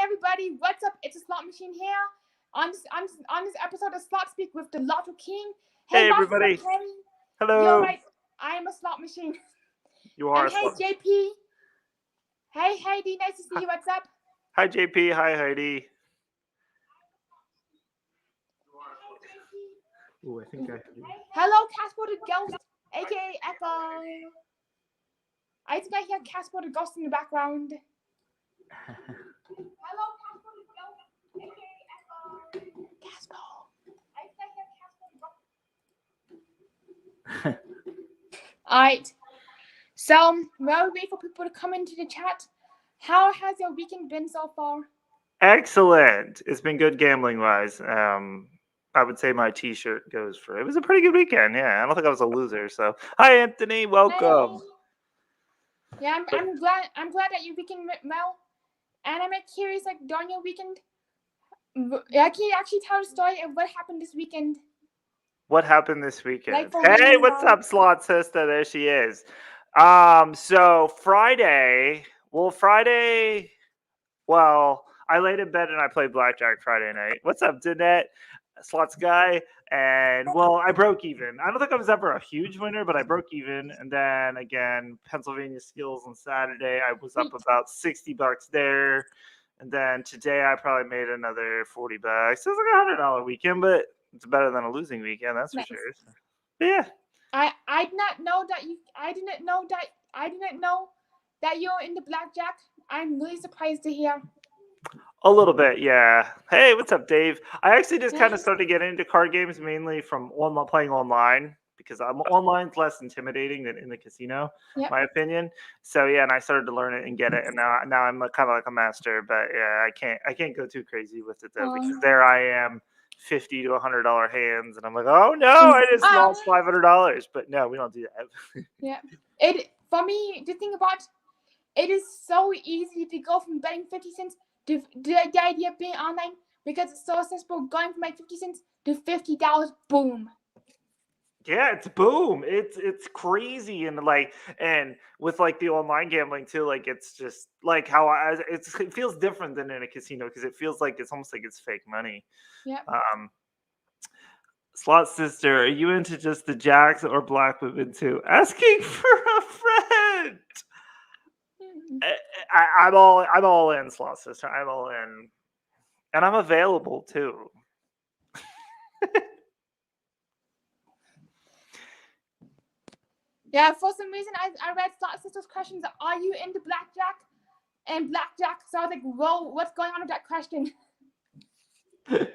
everybody, what's up? It's a slot machine here. On this episode of Slot Speak with the Lotto King. Hey everybody. Hello. You're right. I am a slot machine. You are. And hey JP. Hey Heidi, nice to see you. What's up? Hi JP. Hi Heidi. Ooh, I think I. Hello, Casper the Ghost, aka Echo. I think I hear Casper the Ghost in the background. Hello, Casper the Ghost, aka Echo. Casper. I think I hear Casper the Ghost. Alright. So, while we wait for people to come into the chat, how has your weekend been so far? Excellent. It's been good gambling wise. I would say my T-shirt goes for it. It was a pretty good weekend. Yeah, I don't think I was a loser. So, hi Anthony, welcome. Hey. Yeah, I'm glad that your weekend went well. And I'm curious, like during your weekend, can you actually tell the story of what happened this weekend? What happened this weekend? Like hey, what's up, Slot Sister? There she is. So Friday. I laid in bed and I played blackjack Friday night. What's up, Danette? Slots guy. And I broke even. I don't think I was ever a huge winner, but I broke even. And then again, Pennsylvania Skills on Saturday, I was up about $60 there. And then today I probably made another $40. It was like $100 weekend, but it's better than a losing weekend, that's for sure. So, yeah. I did not know that you're into blackjack. I'm really surprised to hear. A little bit, yeah. Hey, what's up, Dave? I actually just kind of started getting into card games mainly from playing online because online's less intimidating than in the casino, my opinion. So yeah, and I started to learn it and get it, and now I'm kind of like a master. But yeah, I can't go too crazy with it though because there I am, $50 to $100 hands, and I'm like, oh no, I just lost $500. But no, we don't do that. Yeah, for me, the thing about it is so easy to go from betting 50 cents. The idea of being online because it's so accessible, going from like 50 cents to $50, boom. Yeah, it's boom. It's crazy and with like the online gambling too. Like it's just like how it feels different than in a casino because it feels like it's almost like it's fake money. Yeah. Slot Sister, are you into just the jacks or black women too? Asking for a friend. I'm all in, Slot Sister. I'm all in, and I'm available too. Yeah, for some reason I read Slot Sister's questions. Are you into blackjack? And blackjack. So I was like, whoa, what's going on with that question? Well,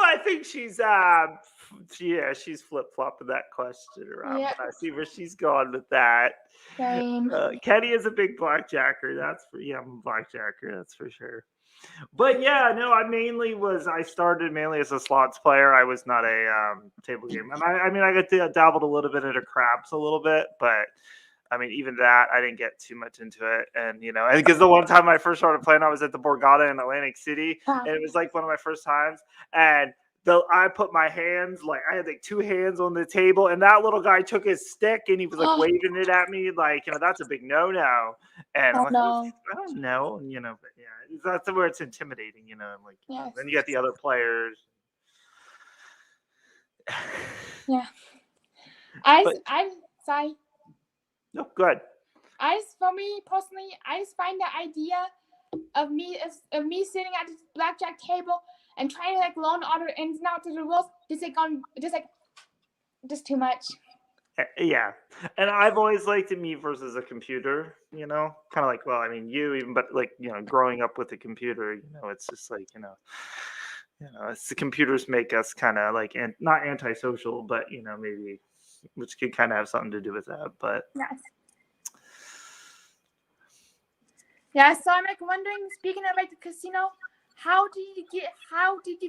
I think she's flip flopping that question around. Yeah. But I see where she's going with that. Same. Kenny is a big blackjacker. I'm a blackjacker. That's for sure. But yeah, no, I started mainly as a slots player. I was not a table game, and I got dabbled a little bit into craps a little bit, but I mean, even that, I didn't get too much into it. And, because the one time I first started playing, I was at the Borgata in Atlantic City. And it was like one of my first times. And I put my hands, I had like two hands on the table. And that little guy took his stick and he was like waving it at me. Like, that's a big no-no. And I'm like, I don't know. But yeah, that's where it's intimidating, and then you got the other players. Yeah. Sorry. No, go ahead. For me personally, I just find the idea of me sitting at this blackjack table and trying to learn all the ins and outs of the rules just too much. Yeah, and I've always liked me versus a computer. Kind of like but growing up with a computer, it's just it's the computers make us kind of not antisocial, but maybe. Which could kind of have something to do with that, but yes. Yeah, so I'm wondering, speaking of the casino, how did you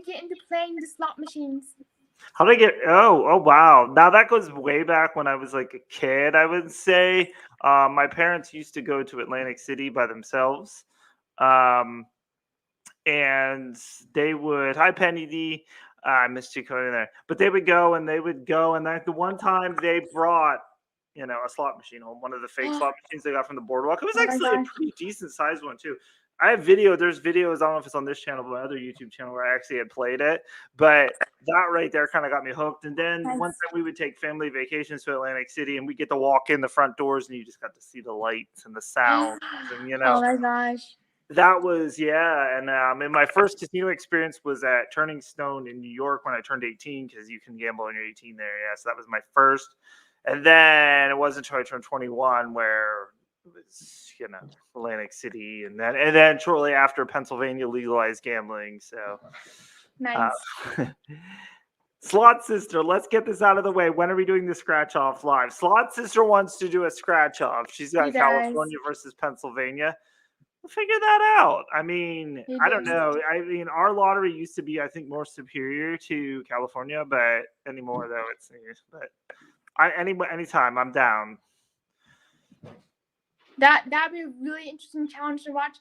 get into playing the slot machines? How did I get? Oh wow! Now that goes way back when I was a kid. I would say my parents used to go to Atlantic City by themselves, and they would. Hi, Penny D. I missed you coming in there. But they would go, and the one time they brought, a slot machine home, one of the fake slot machines they got from the boardwalk. It was actually a pretty decent sized one too. I have video. There's videos. I don't know if it's on this channel, but my other YouTube channel where I actually had played it. But that right there kind of got me hooked. And then Nice. one time we would take family vacations to Atlantic City, and we get to walk in the front doors, and you just got to see the lights and the sounds, and Oh my gosh. that was and my first casino experience was at Turning Stone in New York when I turned 18, because you can gamble when you're 18 there. Yeah, so that was my first. And then it wasn't until I turned 21 where it was, Atlantic City, and then shortly after Pennsylvania legalized gambling. So Nice. Slot Sister, let's get this out of the way. When are we doing the scratch off live? Slot Sister wants to do a scratch off. She's got California versus Pennsylvania. We'll figure that out. I mean, I don't know. I mean, our lottery used to be, I think, more superior to California, but anymore though it's. But anytime I'm down. That'd be a really interesting challenge to watch.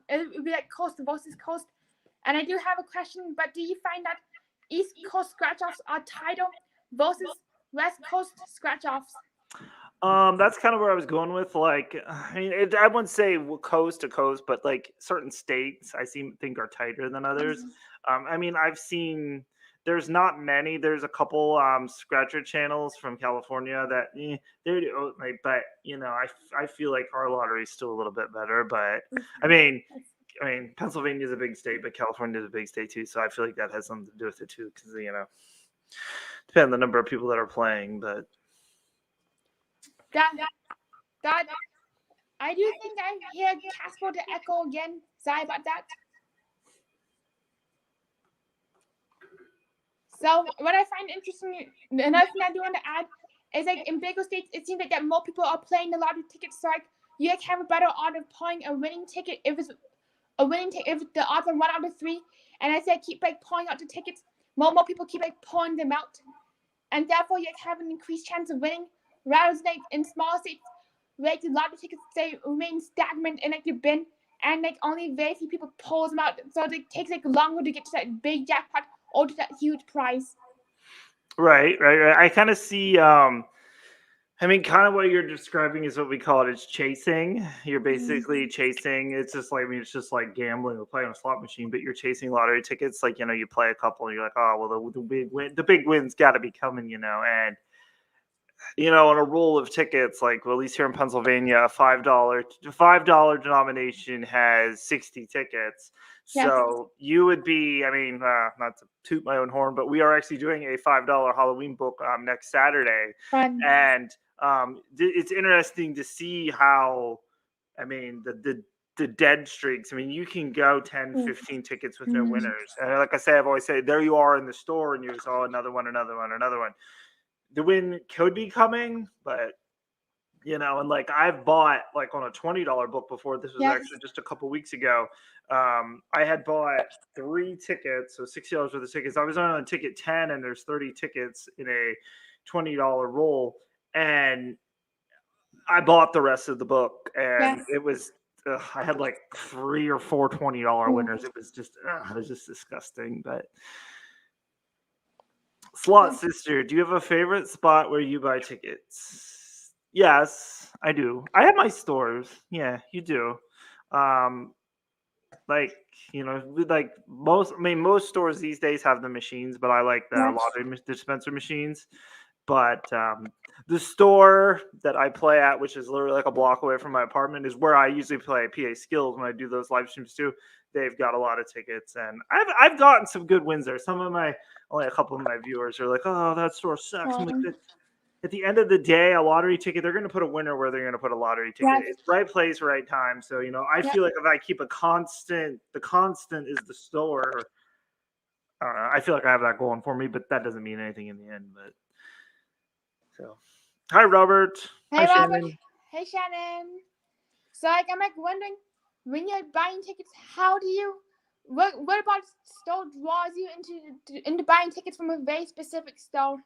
It would be like coast versus coast. And I do have a question, but do you find that East Coast scratch-offs are tighter versus West Coast scratch-offs? That's kind of where I was going with. Like, I mean, I wouldn't say coast to coast, but like certain states I think are tighter than others. I mean, I've seen there's not many. There's a couple scratcher channels from California that they're but I feel like our lottery is still a little bit better. But I mean, Pennsylvania is a big state, but California is a big state too. So I feel like that has something to do with it too, because depending on the number of people that are playing. But that I do think I hear Casper the echo again. Sorry about that. So what I find interesting, another thing I do want to add is like in bigger states, it seems like that more people are playing the lottery tickets. So like you like have a better odds of playing a winning ticket if it's a winning ticket if the odds are 1 out of 3. And as I keep like pulling out the tickets, more people keep like pulling them out, and therefore you have an increased chance of winning. Rather than like in small states, like the lottery tickets say remain stagnant in like the bin, and like only very few people pull them out. So it takes like longer to get to that big jackpot or to that huge prize. Right. I kind of see. I mean, kind of what you're describing is what we call it. It's chasing. You're basically chasing. It's just like, it's just like gambling or playing a slot machine, but you're chasing lottery tickets. Like, you play a couple and you're like, oh, well, the big win's got to be coming, and on a roll of tickets, like, well, at least here in Pennsylvania, a $5 denomination has 60 tickets. Yes. So you would be, I mean, not to toot my own horn, but we are actually doing a $5 Halloween book next Saturday. Fun. And it's interesting to see how, I mean, the dead streaks. I mean, you can go 10, 15 tickets with no winners. And like I say, I've always said, there you are in the store and you saw another one. The win could be coming, but and like I've bought like on a $20 book before. This was actually just a couple weeks ago. I had bought 3 tickets, so $60 worth of tickets. I was on ticket 10, and there's 30 tickets in a $20 roll, and I bought the rest of the book, and it was. I had like 3 or 4 $20 winners. It was just disgusting, but. Slot Sister, do you have a favorite spot where you buy tickets? Yes, I do. I have my stores. Yeah, you do. Like most stores these days have the machines, but I like the lottery dispenser machines. But the store that I play at, which is literally like a block away from my apartment, is where I usually play PA Skills when I do those live streams too. They've got a lot of tickets, and I've gotten some good wins there. Only a couple of my viewers are like, "Oh, that store sucks." I'm like, at the end of the day, a lottery ticket, they're going to put a winner where they're going to put a lottery ticket. Right. It's right place, right time. So I feel like if I keep a constant, the constant is the store. I don't know. I feel like I have that going for me, but that doesn't mean anything in the end. But so, hi Robert. Hey hi, Robert. Shannon. Hey Shannon. So I'm like wondering, when you're buying tickets, how do you? What about store draws you into buying tickets from a very specific store?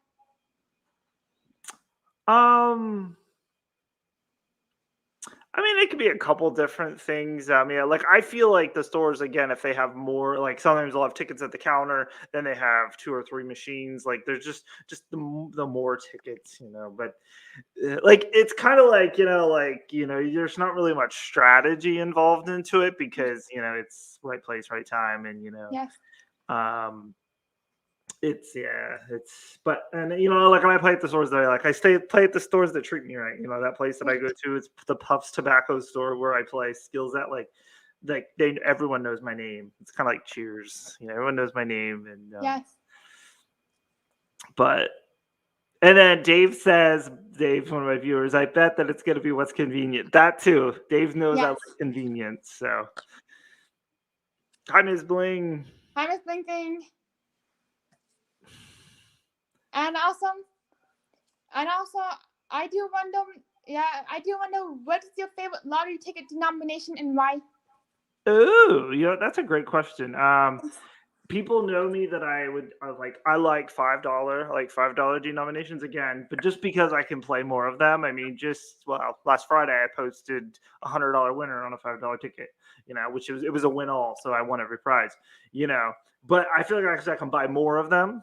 I mean, it could be a couple different things. Yeah, like I feel like the stores again, if they have more, like sometimes they'll have tickets at the counter, then they have 2 or 3 machines. Like there's just the more tickets, But like it's kind of like there's not really much strategy involved into it because it's right place, right time, and Yes. um but and like when I play at the stores that I like, play at the stores that treat me right. That place that I go to, it's the Puffs Tobacco store where I play skills at, like everyone knows my name. It's kind of like Cheers, everyone knows my name. And Yes. but and then Dave's one of my viewers, I bet that it's gonna be what's convenient. That too. Dave knows I Yes. like convenience. So hi, Ms. Bling. I was thinking, and also, I do wonder, what is your favorite lottery ticket denomination and why? Oh, that's a great question. People know me that I like $5 denominations again, but just because I can play more of them. I mean, last Friday I posted $100 winner on a $5 ticket, which it was a win all, so I won every prize, But I feel like I can buy more of them.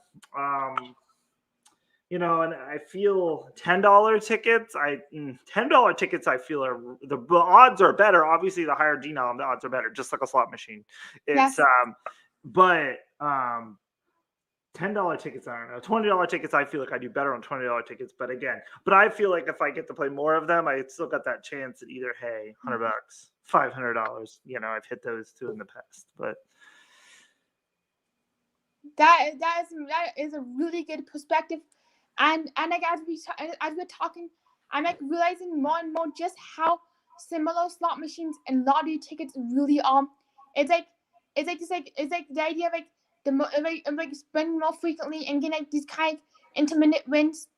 And I feel $10 tickets. $10 tickets I feel are the odds are better. Obviously, the higher denom, the odds are better, just like a slot machine. It's Yes. but $10 tickets, I don't know. $20 tickets, I feel like I do better on $20 tickets. But I feel like if I get to play more of them, I still got that chance at either $100, $500. I've hit those two in the past, but. That is a really good perspective, and like as we're talking, I'm like realizing more and more just how similar slot machines and lottery tickets really are. It's like the idea of like spending more frequently and getting like these kind of intermittent wins,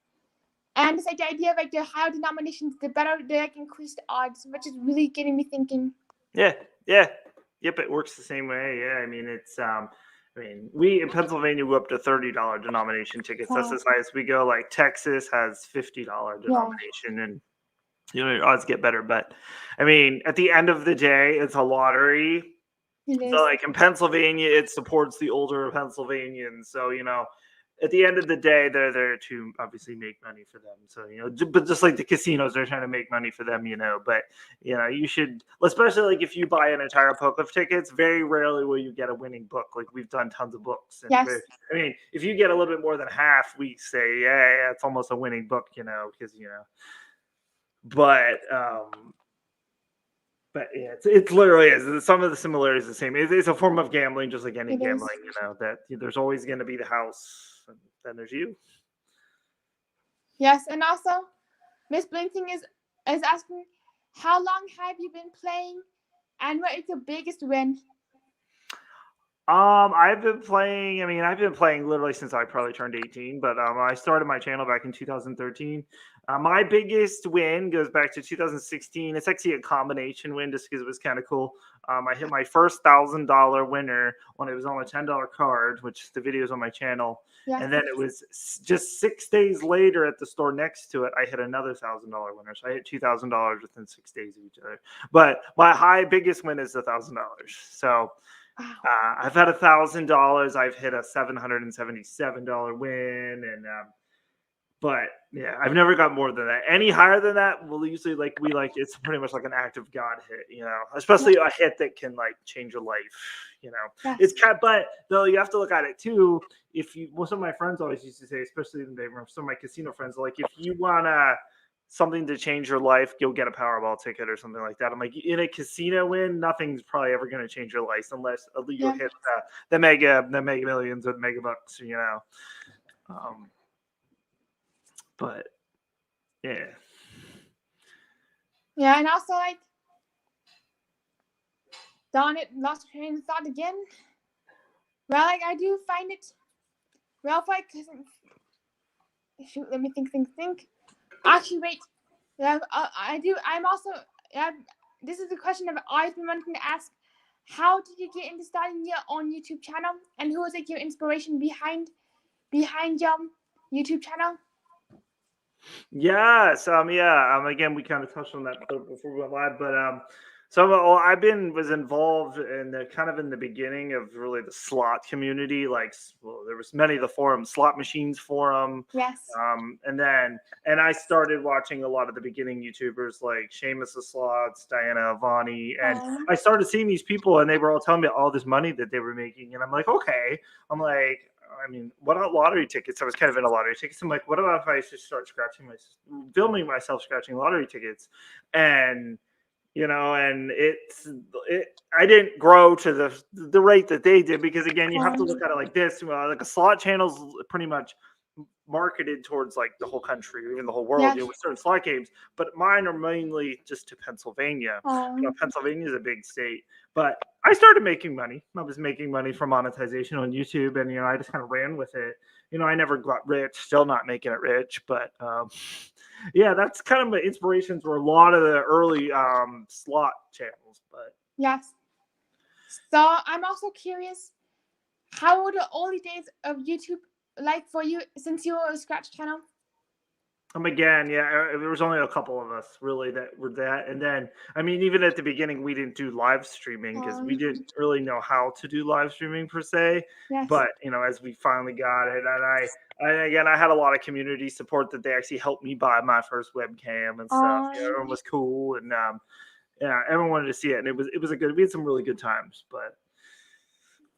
and it's like the idea of like the higher denominations, the better the like increased odds, which is really getting me thinking. Yeah, yep. It works the same way. Yeah, I mean we in Pennsylvania go up to $30 denomination tickets. That's as high as we go. Like Texas has $50 denomination, and your odds get better. But I mean, at the end of the day, it's a lottery. So like in Pennsylvania, it supports the older Pennsylvanians. So at the end of the day, they're there to obviously make money for them. So but just like the casinos, they're trying to make money for them. But you should, especially like if you buy an entire book of tickets, very rarely will you get a winning book. Like we've done tons of books. And Yes. I mean, if you get a little bit more than half, we say yeah, it's almost a winning book. Because But yeah, it literally is. Some of the similarities are the same. It's a form of gambling, just like any gambling. That there's always going to be the house, and then there's you. Yes, and also, Miss Blinking is asking, how long have you been playing, and what is your biggest win? I've been playing. I mean, I've been playing literally since I probably turned 18. But I started my channel back in 2013. My biggest win goes back to 2016. It's actually a combination win, just because it was kind of cool. I hit my first $1,000 winner when it was on a $10 card, which the video is on my channel. Yes. And then it was just 6 days later at the store next to it, I hit another $1,000 winner. So I hit $2,000 within 6 days of each other. But my biggest win is the $1,000. So. I've had $1,000. I've hit a $777 win, and but yeah, I've never got more than that. Any higher than that, we'll usually it's pretty much like an act of God hit, especially a hit that can like change your life, Yes. It's kind of, but though you have to look at it too. Some of my friends always used to say, especially in the some of my casino friends, like if you wanna something to change your life, go get a Powerball ticket or something like that. I'm like, in a casino win, nothing's probably ever going to change your life unless you hit the mega millions or the mega bucks, But yeah. Yeah, and also like, Donna lost her train of thought again. Well, like I do find it. Well, like, shoot, let me think. Actually, wait. Yeah, I do. I'm also. This is a question I've always been wanting to ask. How did you get into starting your own YouTube channel, and who was like your inspiration behind your YouTube channel? Yes, again, we kind of touched on that before we went live, but was involved in the kind of in the beginning of really the slot community. There was many of the forums, slot machines forum, Yes. and I started watching a lot of the beginning YouTubers like Seamus the Slots, Diana Avani, and I started seeing these people, and they were all telling me all this money that they were making, and I'm like, okay, I'm like. I mean, what about lottery tickets? I was kind of in a lottery tickets. I'm like, what about if I just start filming myself scratching lottery tickets? And I didn't grow to the rate that they did, because again, you have to look at it like this. Like a slot channel's pretty much marketed towards like the whole country, even the whole world, with certain slot games. But mine are mainly just to Pennsylvania. Pennsylvania is a big state. But I started making money. I was making money from monetization on YouTube, and I just kind of ran with it. I never got rich, still not making it rich, but that's kind of my inspirations were a lot of the early slot channels. But yes. So I'm also curious, how were the early days of YouTube like for you since you were a Scratch channel? Again, there was only a couple of us really that were that, and then even at the beginning we didn't do live streaming because we didn't really know how to do live streaming per se. Yes. But as we finally got it, and I had a lot of community support that they actually helped me buy my first webcam and stuff. Everyone was cool, and everyone wanted to see it, and it was a good. We had some really good times, but.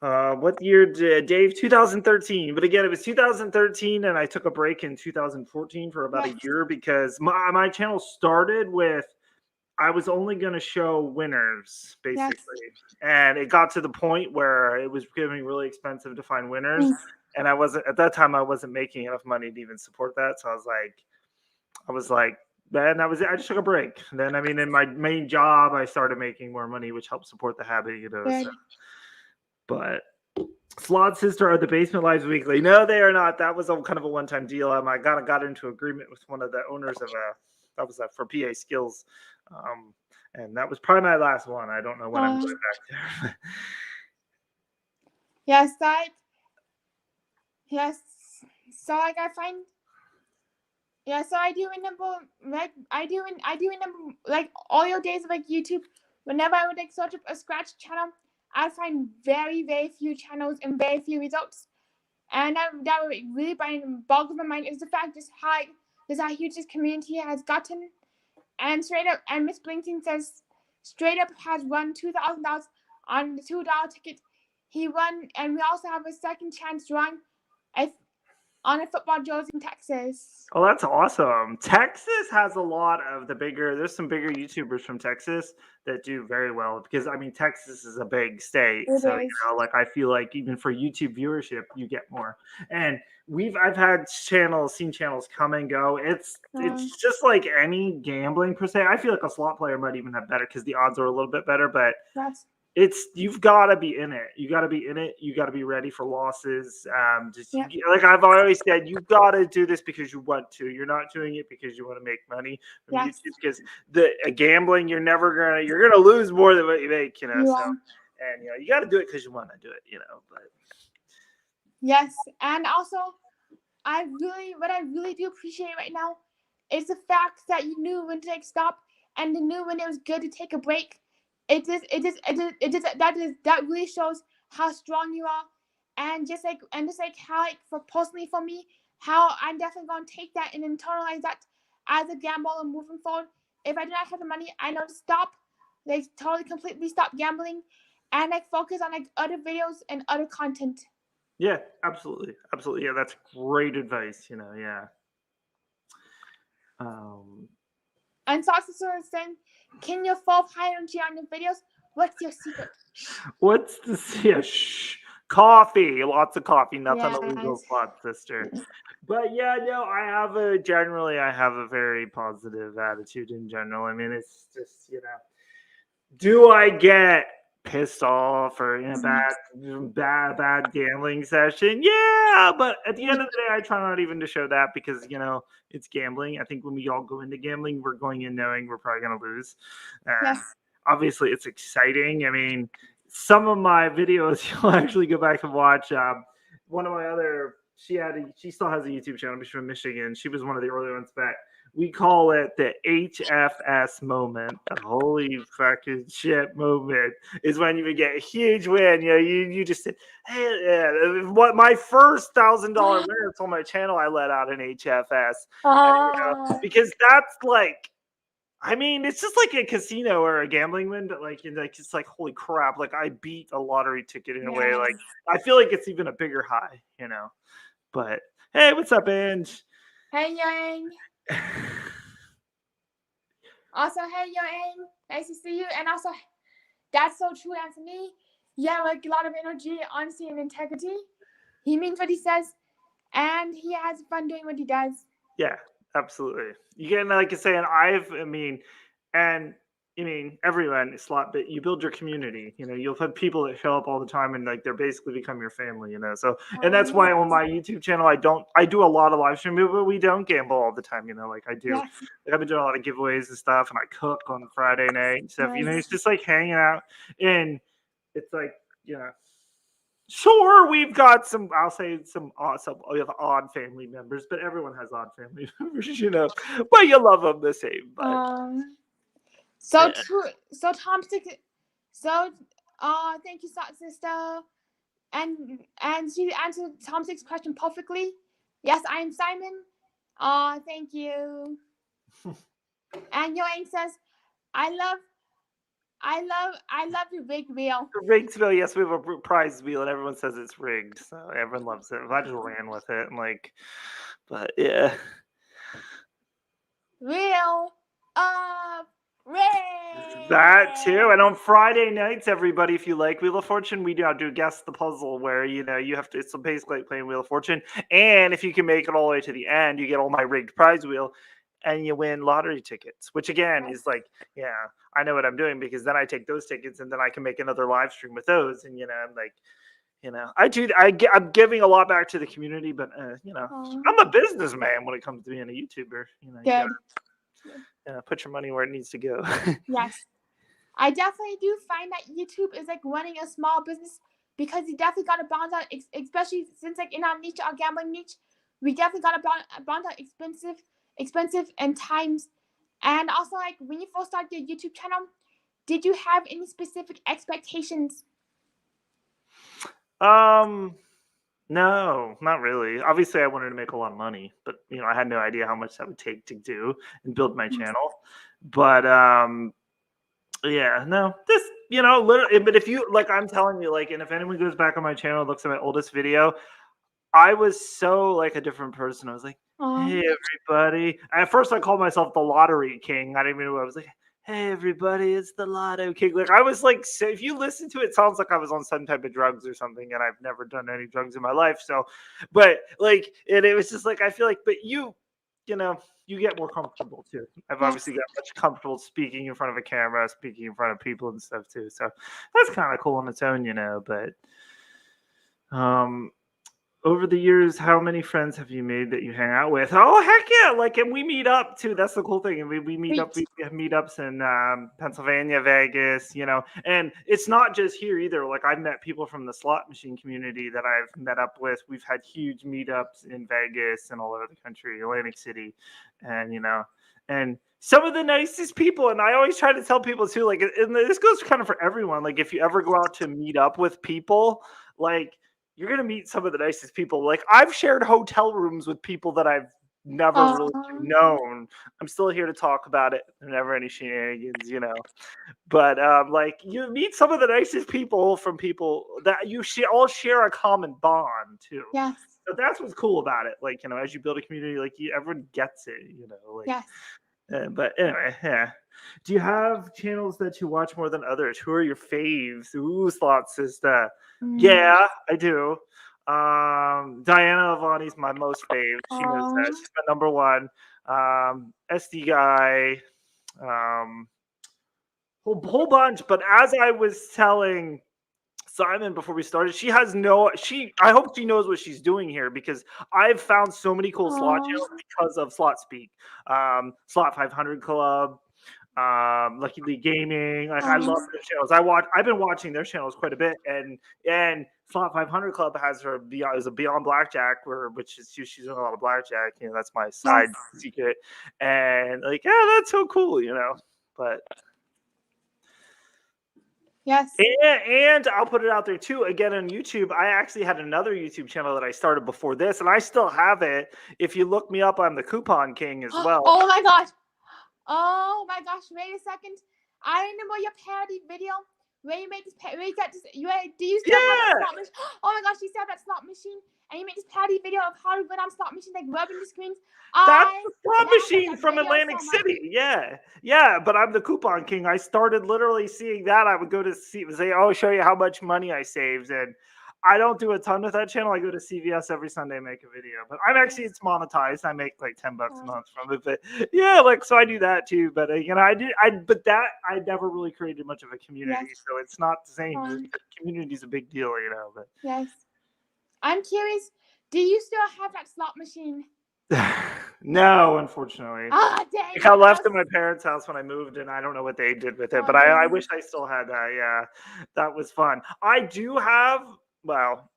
What year did Dave? 2013. But again, it was 2013, and I took a break in 2014 for about a year because my channel started with I was only going to show winners basically, and it got to the point where it was getting really expensive to find winners, and I wasn't at that time. I wasn't making enough money to even support that, so I was like. Then I just took a break. Then in my main job, I started making more money, which helped support the habit, So. But Slot Sister are the Basement Lives Weekly. No, they are not. That was kind of a one-time deal. I got into agreement with one of the owners of that was for PA Skills, and that was probably my last one. I don't know when I'm going back there. Yes, so I find. Yeah, so I do remember, I do remember, all your days of YouTube. Whenever I would search up a Scratch channel, I find very, very few channels and very few results. And that really boggles my mind is the fact just how huge this community has gotten. And straight up, and Miss Blinking says, straight up has won $2,000 on the $2 ticket. He won, and we also have a second chance drawing on a football jersey in Texas. Oh, that's awesome. Texas has a lot of there's some bigger YouTubers from Texas that do very well because Texas is a big state. So, I feel like even for YouTube viewership, you get more. And I've had seen channels come and go. It's just like any gambling per se. I feel like a slot player might even have better because the odds are a little bit better, but you've got to be in it. You got to be in it. You got to be ready for losses. Like I've always said, you got to do this because you want to. You're not doing it because you want to make money from YouTube. Because gambling, you're gonna lose more than what you make. So, and you got to do it because you want to do it. But yes, and also, what I really do appreciate right now is the fact that you knew when to stop and you knew when it was good to take a break. That really shows how strong you are, and just like how personally for me, how I'm definitely going to take that and internalize that as a gambler moving forward. If I do not have the money, I know to stop, completely stop gambling, and focus on other videos and other content. Yeah, absolutely. Yeah, that's great advice. Yeah. And Sauce is saying, can you fall high energy on your videos? What's your secret? What's the coffee? Lots of coffee. Nothing illegal, Slot Sister. But I have a very positive attitude in general. It's just do I get pissed off or bad gambling session? Yeah, but at the end of the day, I try not even to show that because it's gambling. I think when we all go into gambling, we're going in knowing we're probably going to lose. Obviously, it's exciting. Some of my videos you'll actually go back and watch. One of my other she still has a YouTube channel. She's from Michigan. She was one of the early ones back. We call it the HFS moment. The holy fucking shit moment is when you would get a huge win. You just said, hey, what my first $1,000 win on my channel, I let out an HFS. And, because that's like, I mean, it's just like a casino or a gambling win, but like it's like holy crap! Like I beat a lottery ticket in a way. Like I feel like it's even a bigger high, But hey, what's up, Ange? Hey, Yang. Also, hey, Yang. Nice to see you. And also, that's so true, Anthony. Yeah, like a lot of energy, honesty, and integrity. He means what he says, and he has fun doing what he does. Yeah, absolutely. You get like I say, everyone is slot, but you build your community. You'll have people that show up all the time, and like they're basically become your family. So, and that's why on my YouTube channel, I do a lot of live streaming, but we don't gamble all the time. Like I do. Like I've been doing a lot of giveaways and stuff, and I cook on Friday night and stuff. It's just like hanging out, and it's like Sure, we've got some. I'll say some awesome. We have odd family members, but everyone has odd family members, But you love them the same. But so true. So Tom Six. So thank you, sister. And she answered Tom Six's question perfectly. Yes, I am Simon. Thank you. And Yoang says, I love the rigged wheel. The rigged wheel, yes, we have a prize wheel, and everyone says it's rigged, so everyone loves it. I just ran with it, but yeah. Wheel of Rigged. That too, and on Friday nights, everybody, if you like Wheel of Fortune, we do Guess the Puzzle, where you have to. It's basically like playing Wheel of Fortune, and if you can make it all the way to the end, you get all my rigged prize wheel. And you win lottery tickets, which again is like, I know what I'm doing, because then I take those tickets and then I can make another live stream with those. And, I'm giving a lot back to the community, but, I'm a businessman when it comes to being a YouTuber. Good. Put your money where it needs to go. Yes. I definitely do find that YouTube is like running a small business, because you definitely got to balance out, especially since like in our niche, our gambling niche, we definitely got to balance out expensive and times. And also, like, when you first started your YouTube channel, did you have any specific expectations? No, not really. Obviously, I wanted to make a lot of money, but I had no idea how much that would take to do and build my channel. But literally. But if you I'm telling you, and if anyone goes back on my channel and looks at my oldest video, I was so like a different person. I was like, hey, everybody. At first, I called myself the Lottery King. I didn't even know. I was like, hey, everybody, it's the Lotto King. Like, I was like, so if you listen to it, it sounds like I was on some type of drugs or something, and I've never done any drugs in my life. So, but and it was just like, I feel like, but you get more comfortable too. I've obviously got much comfortable speaking in front of a camera, speaking in front of people and stuff too. So that's kind of cool on its own, but, over the years, how many friends have you made that you hang out with? Oh, heck yeah. And we meet up too. That's the cool thing. And we meet up. We have meetups in Pennsylvania, Vegas, and it's not just here either. Like, I've met people from the slot machine community that I've met up with. We've had huge meetups in Vegas and all over the country, Atlantic City, and, and some of the nicest people. And I always try to tell people too, and this goes kind of for everyone. Like, if you ever go out to meet up with people, you're going to meet some of the nicest people. Like, I've shared hotel rooms with people that I've never really known. I'm still here to talk about it. Never any shenanigans, But, you meet some of the nicest people from people that you all share a common bond, too. Yes. So that's what's cool about it. As you build a community, everyone gets it, Yes. But anyway, yeah. Do you have channels that you watch more than others? Who are your faves? Ooh, Slot Sister. Yeah, I do. Diana Avani's my most fave. She knows that. She's my number one. SD Guy. Whole bunch. But as I was telling Simon before we started, I hope she knows what she's doing here, because I've found so many cool slot channels because of Slot Speak. Slot 500 Club. Lucky League Gaming. Like I love their channels. I've been watching their channels quite a bit, and Slot 500 Club has her is a Beyond Blackjack, which is she's doing a lot of blackjack. You know, that's my side secret, and like that's so cool. You know, but. Yes. And I'll put it out there too. Again on YouTube, I actually had another YouTube channel that I started before this, and I still have it. If you look me up, I'm the Coupon King as well. Oh my gosh! Oh my gosh! Wait a second. I remember your parody video where you made this. Where you got this. Do you still have that slot machine? Oh my gosh! You still have that slot machine, and you made this parody video of how to win on slot machine, like rubbing the screens. That's the slot machine from Atlantic City. Yeah. But I'm the Coupon King. I started literally seeing that. I would go to say, "Oh, show you how much money I saved," and I don't do a ton with that channel. I go to CVS every Sunday and make a video. But it's monetized. I make like $10 a month from it. But yeah, like so I do that too. But I never really created much of a community, so it's not the same. Community's a big deal, you know. But yes, I'm curious. Do you still have that slot machine? No, unfortunately. Dang. I left at my parents' house when I moved, and I don't know what they did with it. But I wish I still had that. Yeah, that was fun. I do have. Well,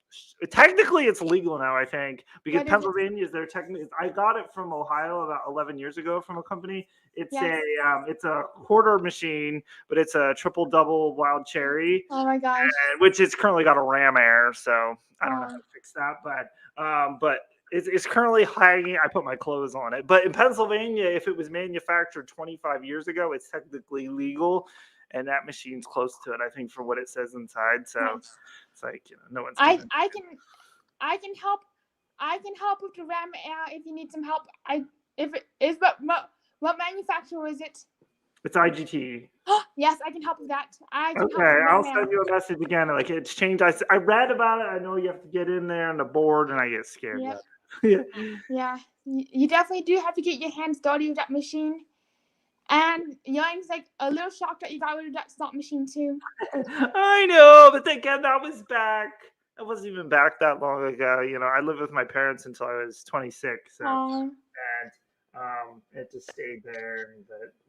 technically, it's legal now. I think because Pennsylvania is there. Technically, I got it from Ohio about 11 years ago from a company. It's a quarter machine, but it's a triple double wild cherry. Oh my gosh! Which it's currently got a ram air, so I don't know how to fix that. But it's currently hanging. I put my clothes on it. But in Pennsylvania, if it was manufactured 25 years ago, it's technically legal. And that machine's close to it, I think, for what it says inside. So it's like, you know, no one's. I can help. I can help with the ram air if you need some help. What manufacturer is it? It's IGT. Yes, I can help with that. I'll send you a message again. Like it's changed. I read about it. I know you have to get in there on the board, and I get scared. Yeah. You definitely do have to get your hands dirty with that machine. And Young's like a little shocked that you got rid of that slot machine too. I know, but again, that was back. It wasn't even back that long ago. You know, I lived with my parents until I was 26. So, and it just stayed there.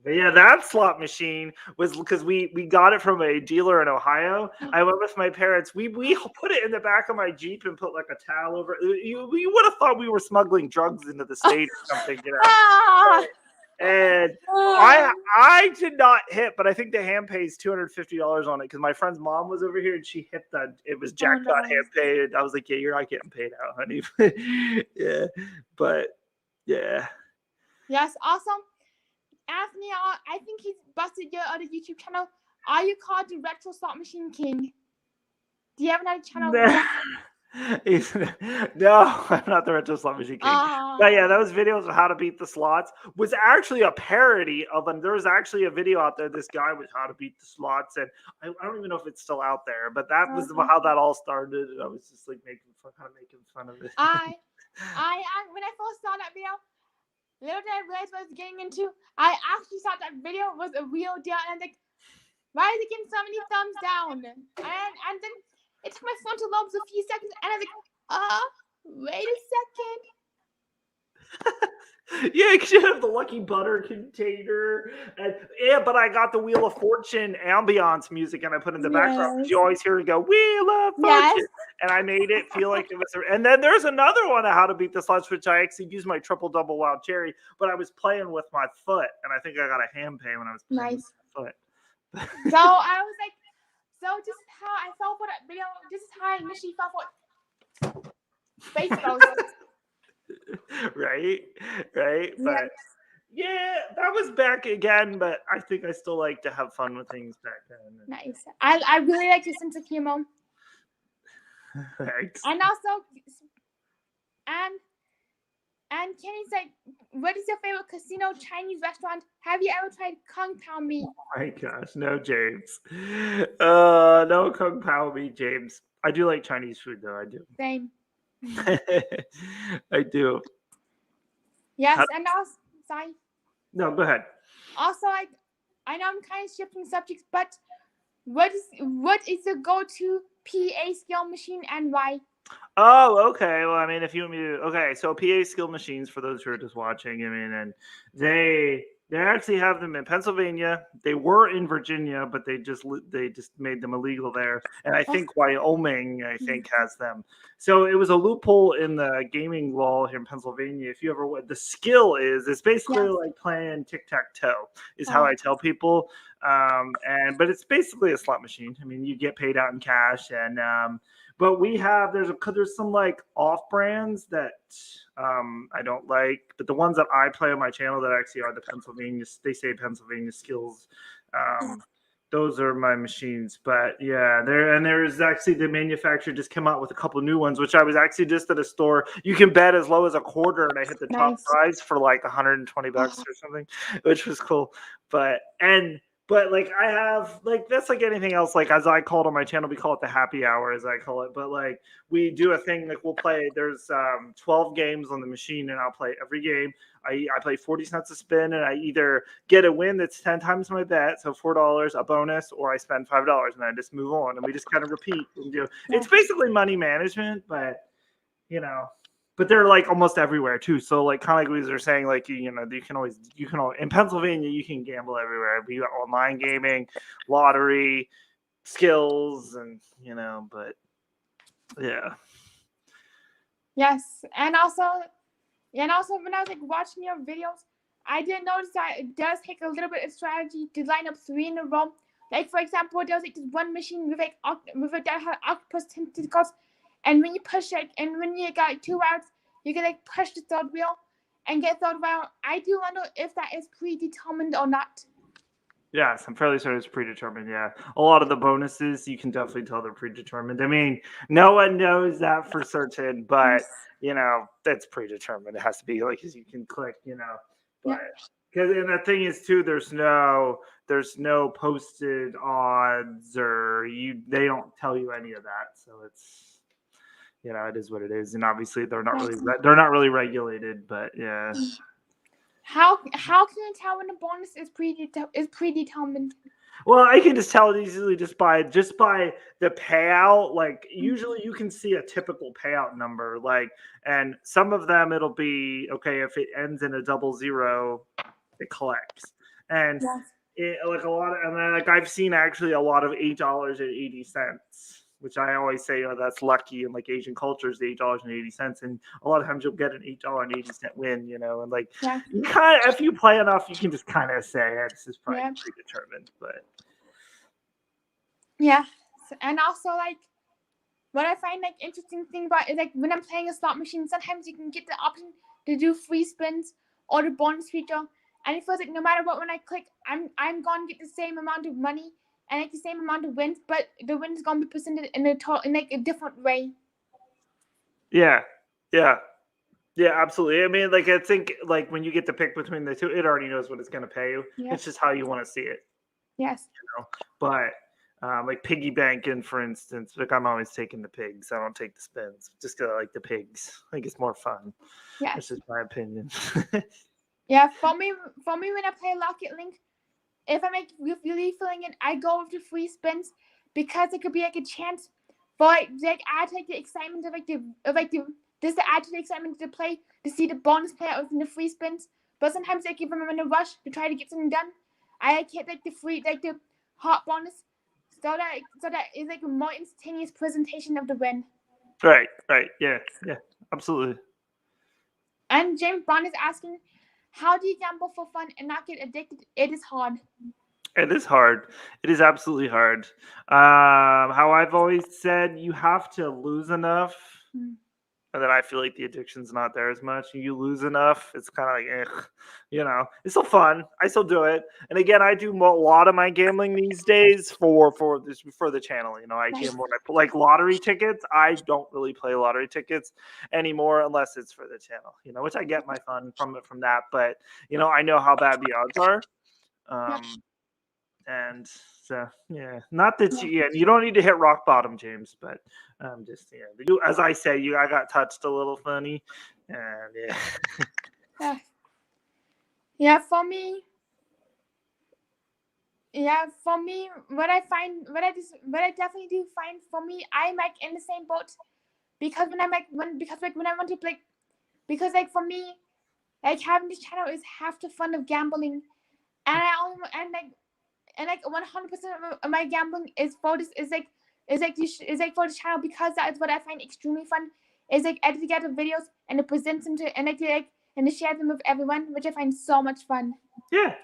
But yeah, that slot machine was because we got it from a dealer in Ohio. I went with my parents. We put it in the back of my Jeep and put like a towel over it. You would have thought we were smuggling drugs into the state or something, you know. And I did not hit, but I think the hand pay is $250 on it because my friend's mom was over here and she hit that. It was jackpot hand pay. And I was like, yeah, you're not getting paid out, honey. Yeah, but yeah. Yes, awesome. Anthony, I think he's busted your other YouTube channel. Are you called the Retro Slot Machine King? Do you have another channel? No, I'm not the Retro Slot Machine King. But yeah, those videos of how to beat the slots was actually a parody of them. There was actually a video out there. This guy was how to beat the slots, and I don't even know if it's still out there. But that was how that all started. And I was just like making fun of it. I when I first saw that video, little did I realize what I was getting into. I actually thought that video was a real deal, and I'm like, why is it getting so many thumbs down? And then it took my frontal lobes a few seconds, and I was like, wait a second. Yeah, because you have the Lucky Butter container. But I got the Wheel of Fortune ambiance music, and I put in the background. You always hear it go, Wheel of Fortune. And I made it feel like it was. And then there's another one of how to beat the slots, which I actually used my triple double wild cherry, but I was playing with my foot, and I think I got a hand pay when I was playing with my foot. So I was like, so this is how I fell for that video. This is how I initially fell for space ghost. Right. But yeah, that was back again. But I think I still like to have fun with things back then. Nice. I really like your sense of humor. Thanks. And also, and Kenny's like, what is your favorite casino Chinese restaurant? Have you ever tried Kung Pao Me? Oh my gosh, no, James. No Kung Pao Me, James. I do like Chinese food, though. I do. Same. I do. Yes, and also, sorry. No, go ahead. Also, I know I'm kind of shifting subjects, but what is the go-to PA skill machine and why? Oh, okay. Well, I mean, if you want me to, okay. So PA skill machines, for those who are just watching, I mean, and They actually have them in Pennsylvania. They were in Virginia, but they just made them illegal there. And I think Wyoming, has them. So it was a loophole in the gaming law here in Pennsylvania. If you ever the skill it's basically like playing tic tac toe is how I tell people. But it's basically a slot machine. I mean, you get paid out in cash, and but there's some like off brands that I don't like, but the ones that I play on my channel that actually are the Pennsylvania, they say Pennsylvania skills. Those are my machines, but yeah, there's actually the manufacturer just came out with a couple new ones, which I was actually just at a store. You can bet as low as a quarter, and I hit the top prize for like $120 or something, which was cool. But like I have like that's like anything else. Like as I call it on my channel, we call it the happy hour, as I call it. But like we do a thing like we'll play. There's 12 games on the machine, and I'll play every game. I play 40 cents a spin, and I either get a win that's 10 times my bet, so $4, a bonus, or I spend $5, and I just move on, and we just kind of repeat. And it's basically money management, but but they're like almost everywhere too. So like kind of like we were saying, like you can in Pennsylvania you can gamble everywhere. We got online gaming, lottery, skills, and but yeah. Yes, and also when I was like watching your videos, I did notice that it does take a little bit of strategy to line up 3 in a row. Like for example, there's like this one machine with that had octopus tentacles, and when you push it, and when you got like 2 rounds, you can like push the third wheel and get third round. I do wonder if that is predetermined or not. Yes, I'm fairly certain it's predetermined. Yeah, a lot of the bonuses you can definitely tell they're predetermined. I mean, no one knows that for certain, but that's predetermined. It has to be like you can click, but because and the thing is too, there's no posted odds or they don't tell you any of that, so it's it is what it is, and obviously they're not really regulated, but yeah. How can you tell when a bonus is predetermined? Well, I can just tell it easily just by the payout. Like usually you can see a typical payout number, like, and some of them it'll be okay if it ends in a 00, it collects, and like a lot of, and then like I've seen actually a lot of $8.80. Which I always say, that's lucky in like Asian cultures, the $8.80, and a lot of times you'll get an $8.80 win, and like you kind of, if you play enough, you can just kind of say this is probably predetermined, but and also like what I find like interesting thing about is like when I'm playing a slot machine, sometimes you can get the option to do free spins or the bonus feature, and it feels like no matter what, when I click, I'm gonna get the same amount of money and like the same amount of wins, but the wins gonna be presented in like a different way. Yeah, absolutely. I mean, like I think like when you get to pick between the two, it already knows what it's gonna pay you. It's just how you want to see it. Yes. But like piggy banking, for instance, like I'm always taking the pigs. I don't take the spins, just because I like the pigs. I think it's more fun. Yeah, that's just my opinion. For me, when I play Rocket Link, if I'm like really feeling it, I go with the free spins because it could be like a chance for like add like the excitement of just to add to the excitement to play, to see the bonus payouts and the free spins. But sometimes like if I'm in a rush to try to get something done, I like hit like the free the hot bonus, so that is like a more instantaneous presentation of the win. Right, yeah, absolutely. And James Bond is asking, how do you gamble for fun and not get addicted? It is hard. It is hard. It is absolutely hard. How I've always said, you have to lose enough, and then I feel like the addiction's not there as much. You lose enough, it's kind of like, it's still fun. I still do it, and again, I do a lot of my gambling these days for the channel. I gamble like lottery tickets. I don't really play lottery tickets anymore unless it's for the channel. Which I get my fun from that, but I know how bad the odds are. And so, not that you don't need to hit rock bottom, James, but just as I say, I got touched a little funny, and for me, what I definitely do find for me, I'm like in the same boat, because when I want to play, because like for me, like having this channel is half the fun of gambling, and I only and like 100% of my gambling is for this is like for the channel because that is what I find extremely fun. Is like edit together videos and to present them to and and to share them with everyone, which I find so much fun. Yeah,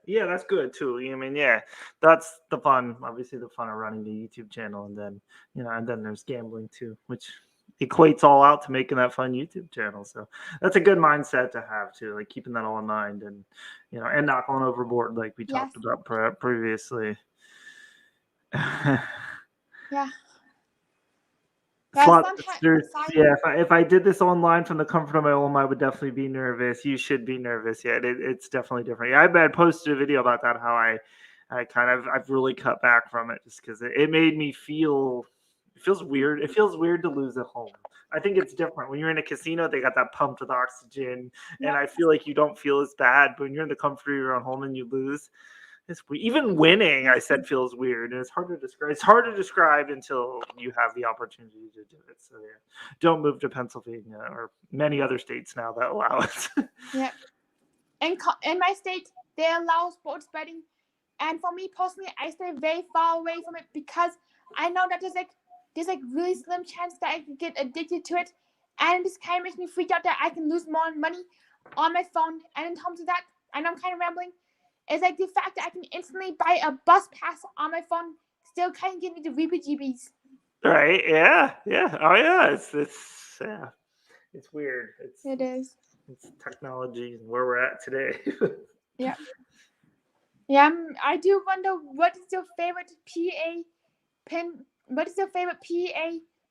that's good too. I mean, yeah, that's the fun. Obviously, the fun of running the YouTube channel, and then and then there's gambling too, which equates all out to making that fun YouTube channel. So that's a good mindset to have too, like keeping that all in mind, and and not going overboard like we Yes. talked about previously. Yeah. Slot Sometimes, yeah. If I did this online from the comfort of my home, I would definitely be nervous. You should be nervous. Yeah, it's definitely different. Yeah, I posted a video about that. How I've really cut back from it just because it made me feel. It feels weird. It feels weird to lose at home. I think it's different when you're in a casino. They got that pumped with oxygen, and I feel like you don't feel as bad. But when you're in the comfort of your own home and you lose, even winning, I said, feels weird, and it's hard to describe. It's hard to describe until you have the opportunity to do it. So yeah, don't move to Pennsylvania or many other states now that allow it. yeah. In my state, they allow sports betting, and for me personally, I stay very far away from it because I know that there's really slim chance that I could get addicted to it, and this kind of makes me freak out that I can lose more money on my phone. And in terms of that, I know I'm kind of rambling. It's like the fact that I can instantly buy a bus pass on my phone still kind of give me the weebie-jeebies. Right? Yeah. Oh yeah. It's weird. It is. It's technology and where we're at today. Yeah. Yeah. I do wonder what is your favorite PA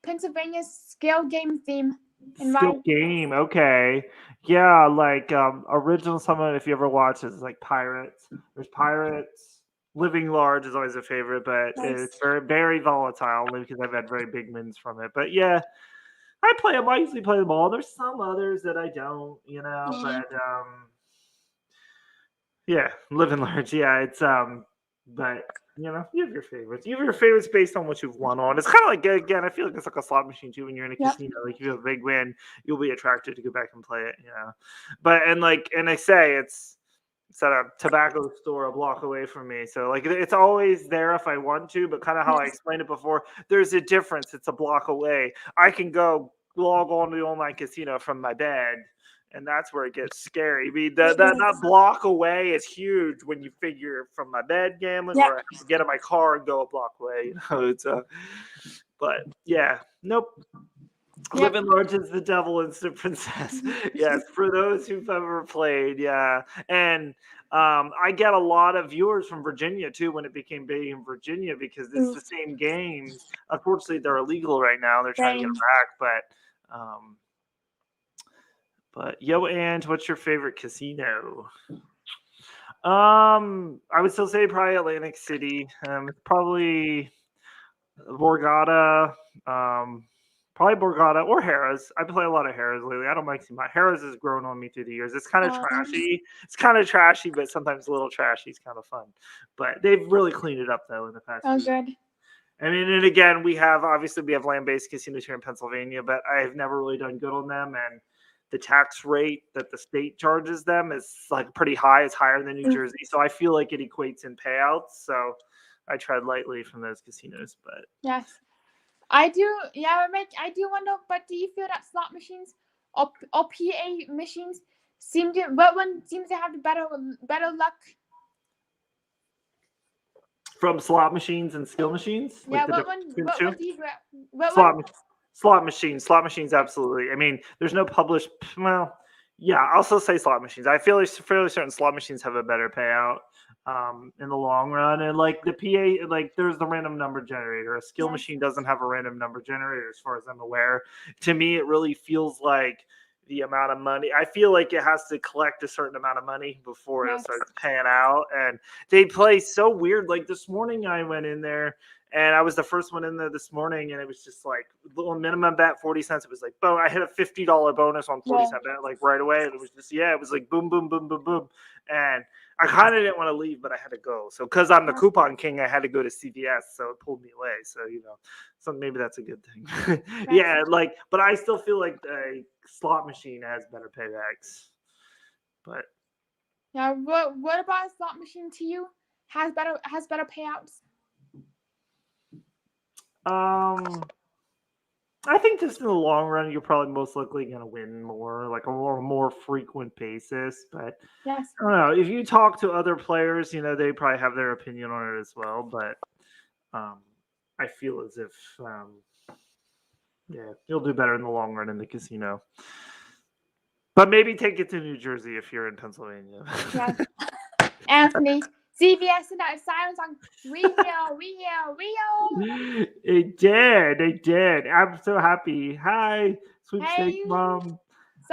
Pennsylvania skill game theme and why? Skill game. Okay. Yeah, like original summon, if you ever watch, is like Pirates. There's Pirates. Living Large is always a favorite, but it's very, very volatile only because I've had very big wins from it. But yeah, I play them. I usually play them all. There's some others that I don't, but yeah, Living Large. Yeah, it's but you have your favorites. You have your favorites based on what you've won on. It's kind of like, again, I feel like it's like a slot machine too. When you're in a casino, like if you have a big win, you'll be attracted to go back and play it. But and I say it's at a tobacco store a block away from me, so like it's always there if I want to. But kind of how I explained it before, there's a difference. It's a block away. I can go log on to the online casino from my bed. And that's where it gets scary. I mean, that block away is huge when you figure from my bed gambling, or I have to get in my car and go a block away. It's but yeah, nope. Living Large is the devil instant princess. Yes, for those who've ever played, yeah. And I get a lot of viewers from Virginia too when it became big in Virginia because it's the same games. Unfortunately, they're illegal right now. They're trying to get them back, but yo, and what's your favorite casino? I would still say probably Atlantic City. It's probably Borgata. Probably Borgata or Harrah's. I play a lot of Harrah's lately. I don't like too much. Harrah's has grown on me through the years. It's kind of trashy. It's kind of trashy, but sometimes a little trashy. It's kind of fun. But they've really cleaned it up though in the past. Oh, good. I mean, and again, we have land-based casinos here in Pennsylvania, but I've never really done good on them. And the tax rate that the state charges them is like pretty high. It's higher than New Jersey, so I feel like it equates in payouts. So I tread lightly from those casinos. But yes, I do. Yeah, I do wonder. But do you feel that slot machines or PA machines what one seems to have the better luck? From slot machines and skill machines? Yeah, like slot machines, absolutely. I mean, there's no published, well, yeah, I'll also say slot machines. I feel like fairly certain slot machines have a better payout in the long run. And like the PA, like there's the random number generator. A skill machine doesn't have a random number generator as far as I'm aware. To me, it really feels like the amount of money. I feel like it has to collect a certain amount of money before it starts paying out. And they play so weird. Like this morning I went in there and I was the first one in there this morning, and it was just like little minimum bet 40 cents. It was like, boom, I hit a $50 bonus on 40-cent bet like right away. And it was just, it was like boom, boom, boom, boom, boom. And I kind of didn't want to leave, but I had to go. So because I'm the coupon king, I had to go to CVS. So it pulled me away. So, so maybe that's a good thing. Yeah, but I still feel like a slot machine has better paybacks. But Yeah. What about a slot machine to you? Has better payouts? I think just in the long run, you're probably most likely going to win more, like a more frequent basis. But Yes. I don't know. If you talk to other players, they probably have their opinion on it as well. But I feel as if, yeah, you'll do better in the long run in the casino. But maybe take it to New Jersey if you're in Pennsylvania. Yes. Anthony, CVS and that silence on Rio. It did. It did. I'm so happy. Hi, sweepstakes Hey, mom.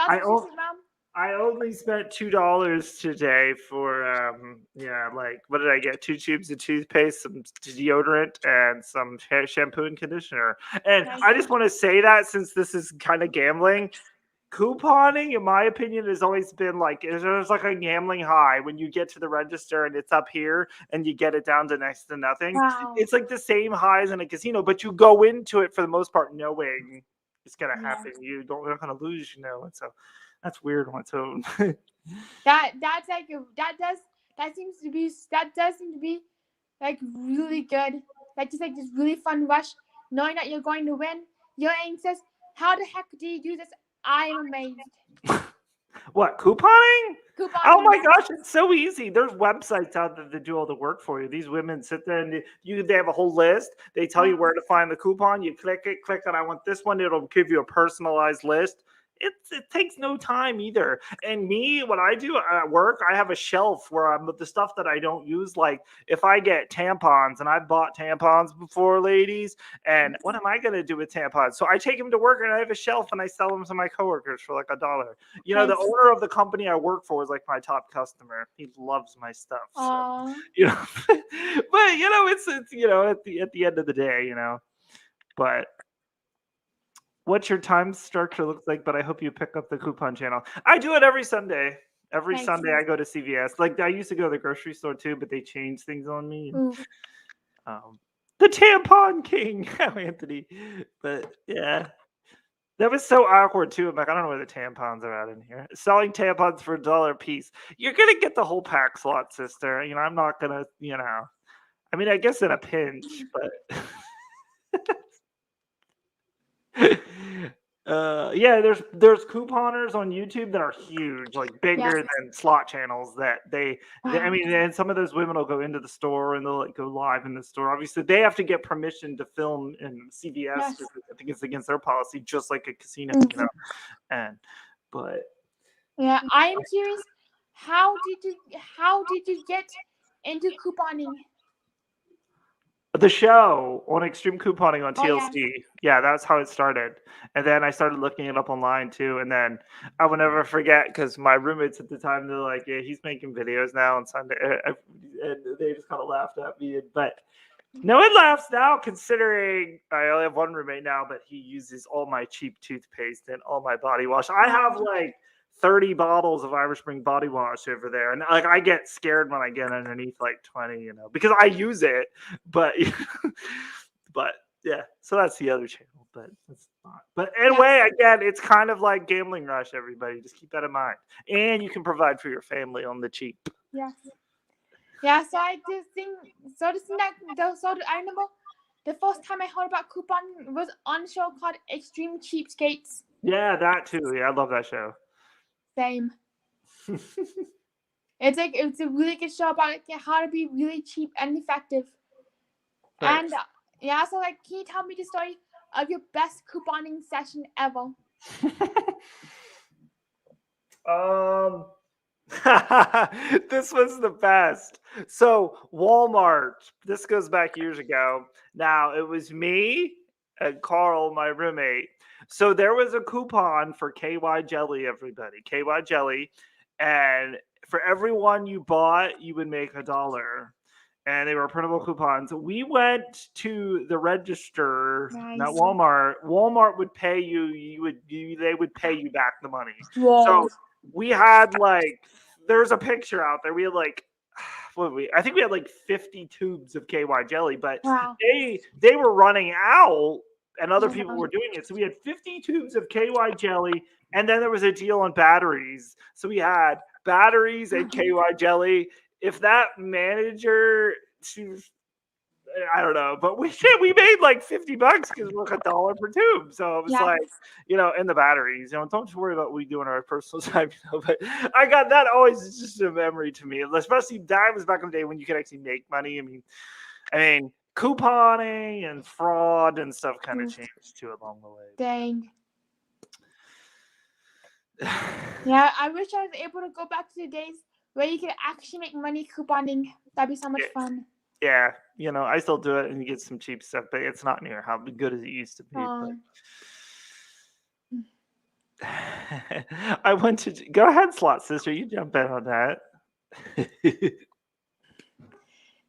I sausage, mom. I only spent $2 today for like what did I get? 2 tubes of toothpaste, some deodorant, and some shampoo and conditioner. And Nice. I just want to say that since this is kind of gambling, couponing, in my opinion, has always been like there's like a gambling high when you get to the register and it's up here and you get it down to next to nothing. Wow. It's like the same highs in a casino, but you go into it for the most part knowing it's gonna happen. You're not gonna lose, and so that's weird on its own. that does seem to be like really good. Like just like this really fun rush, knowing that you're going to win. You're anxious. How the heck do you do this? I am amazed. What, couponing? Couponing, Oh my yes. gosh, it's so easy. There's websites out there that do all the work for you. These women sit there and they have a whole list. They tell you where to find the coupon. You click it, I want this one. It'll give you a personalized list. It takes no time either. And me, what I do at work, I have a shelf where I'm the stuff that I don't use. Like if I get tampons, and I've bought tampons before, ladies, and what am I going to do with tampons? So I take them to work and I have a shelf and I sell them to my coworkers for like $1. The owner of the company I work for is like my top customer. He loves my stuff. So, but it's at the end of the day, but what your time structure looks like, but I hope you pick up the coupon channel. I do it every Sunday. Every Sunday I go to CVS. Like I used to go to the grocery store too, but they changed things on me. The tampon king, Anthony. But yeah, that was so awkward too. I'm like, I don't know where the tampons are at in here. Selling tampons for $1 a piece. You're gonna get the whole pack slot, sister. I'm not gonna. I mean, I guess in a pinch, but. Yeah, there's couponers on YouTube that are huge, like bigger than slot channels. That I mean, and some of those women will go into the store and they'll like go live in the store. Obviously, they have to get permission to film in CVS. I think it's against their policy, just like a casino, but yeah, I am curious. How did you get into couponing? The show on Extreme Couponing on TLC. Yeah, that's how it started. And then I started looking it up online too. And then I will never forget because my roommates at the time, they're like, yeah, he's making videos now on Sunday. And they just kind of laughed at me. But no one laughs now considering I only have one roommate now, but he uses all my cheap toothpaste and all my body wash. I have like 30 bottles of Irish Spring body wash over there. And like I get scared when I get underneath like 20, because I use it. But but yeah, so that's the other channel. But it's not. But anyway, again, it's kind of like Gambling Rush, everybody. Just keep that in mind. And you can provide for your family on the cheap. Yes. Yeah, so I just think I remember the first time I heard about couponing was on a show called Extreme Cheapskates. Yeah, that too. Yeah, I love that show. Same. It's a really good show about how to be really cheap and effective. Thanks. And yeah, so like, can you tell me the story of your best couponing session ever? This was the best. So Walmart, this goes back years ago. Now it was me and Carl, my roommate. So there was a coupon for KY jelly, everybody. KY jelly. And for every one you bought, you would make $1. And they were printable coupons. We went to the register at Walmart. Walmart would pay you. They would pay you back the money. Whoa. So we had like, there's a picture out there. We had like, I think we had like 50 tubes of KY jelly, but they were running out. And other people were doing it. So we had 50 tubes of KY jelly, and then there was a deal on batteries. So we had batteries and KY jelly. If that manager, I don't know, but we made like $50 because we're like $1 per tube. So it was like, in the batteries, don't you worry about what we do in our personal time, but I got that always is just a memory to me, especially that was back in the day when you could actually make money. I mean, couponing and fraud and stuff kind of changed too along the way. Dang. Yeah, I wish I was able to go back to the days where you could actually make money couponing. That'd be so much fun. Yeah, I still do it and you get some cheap stuff, but it's not near how good as it used to be. I went to go ahead, Slot Sister. You jump in on that.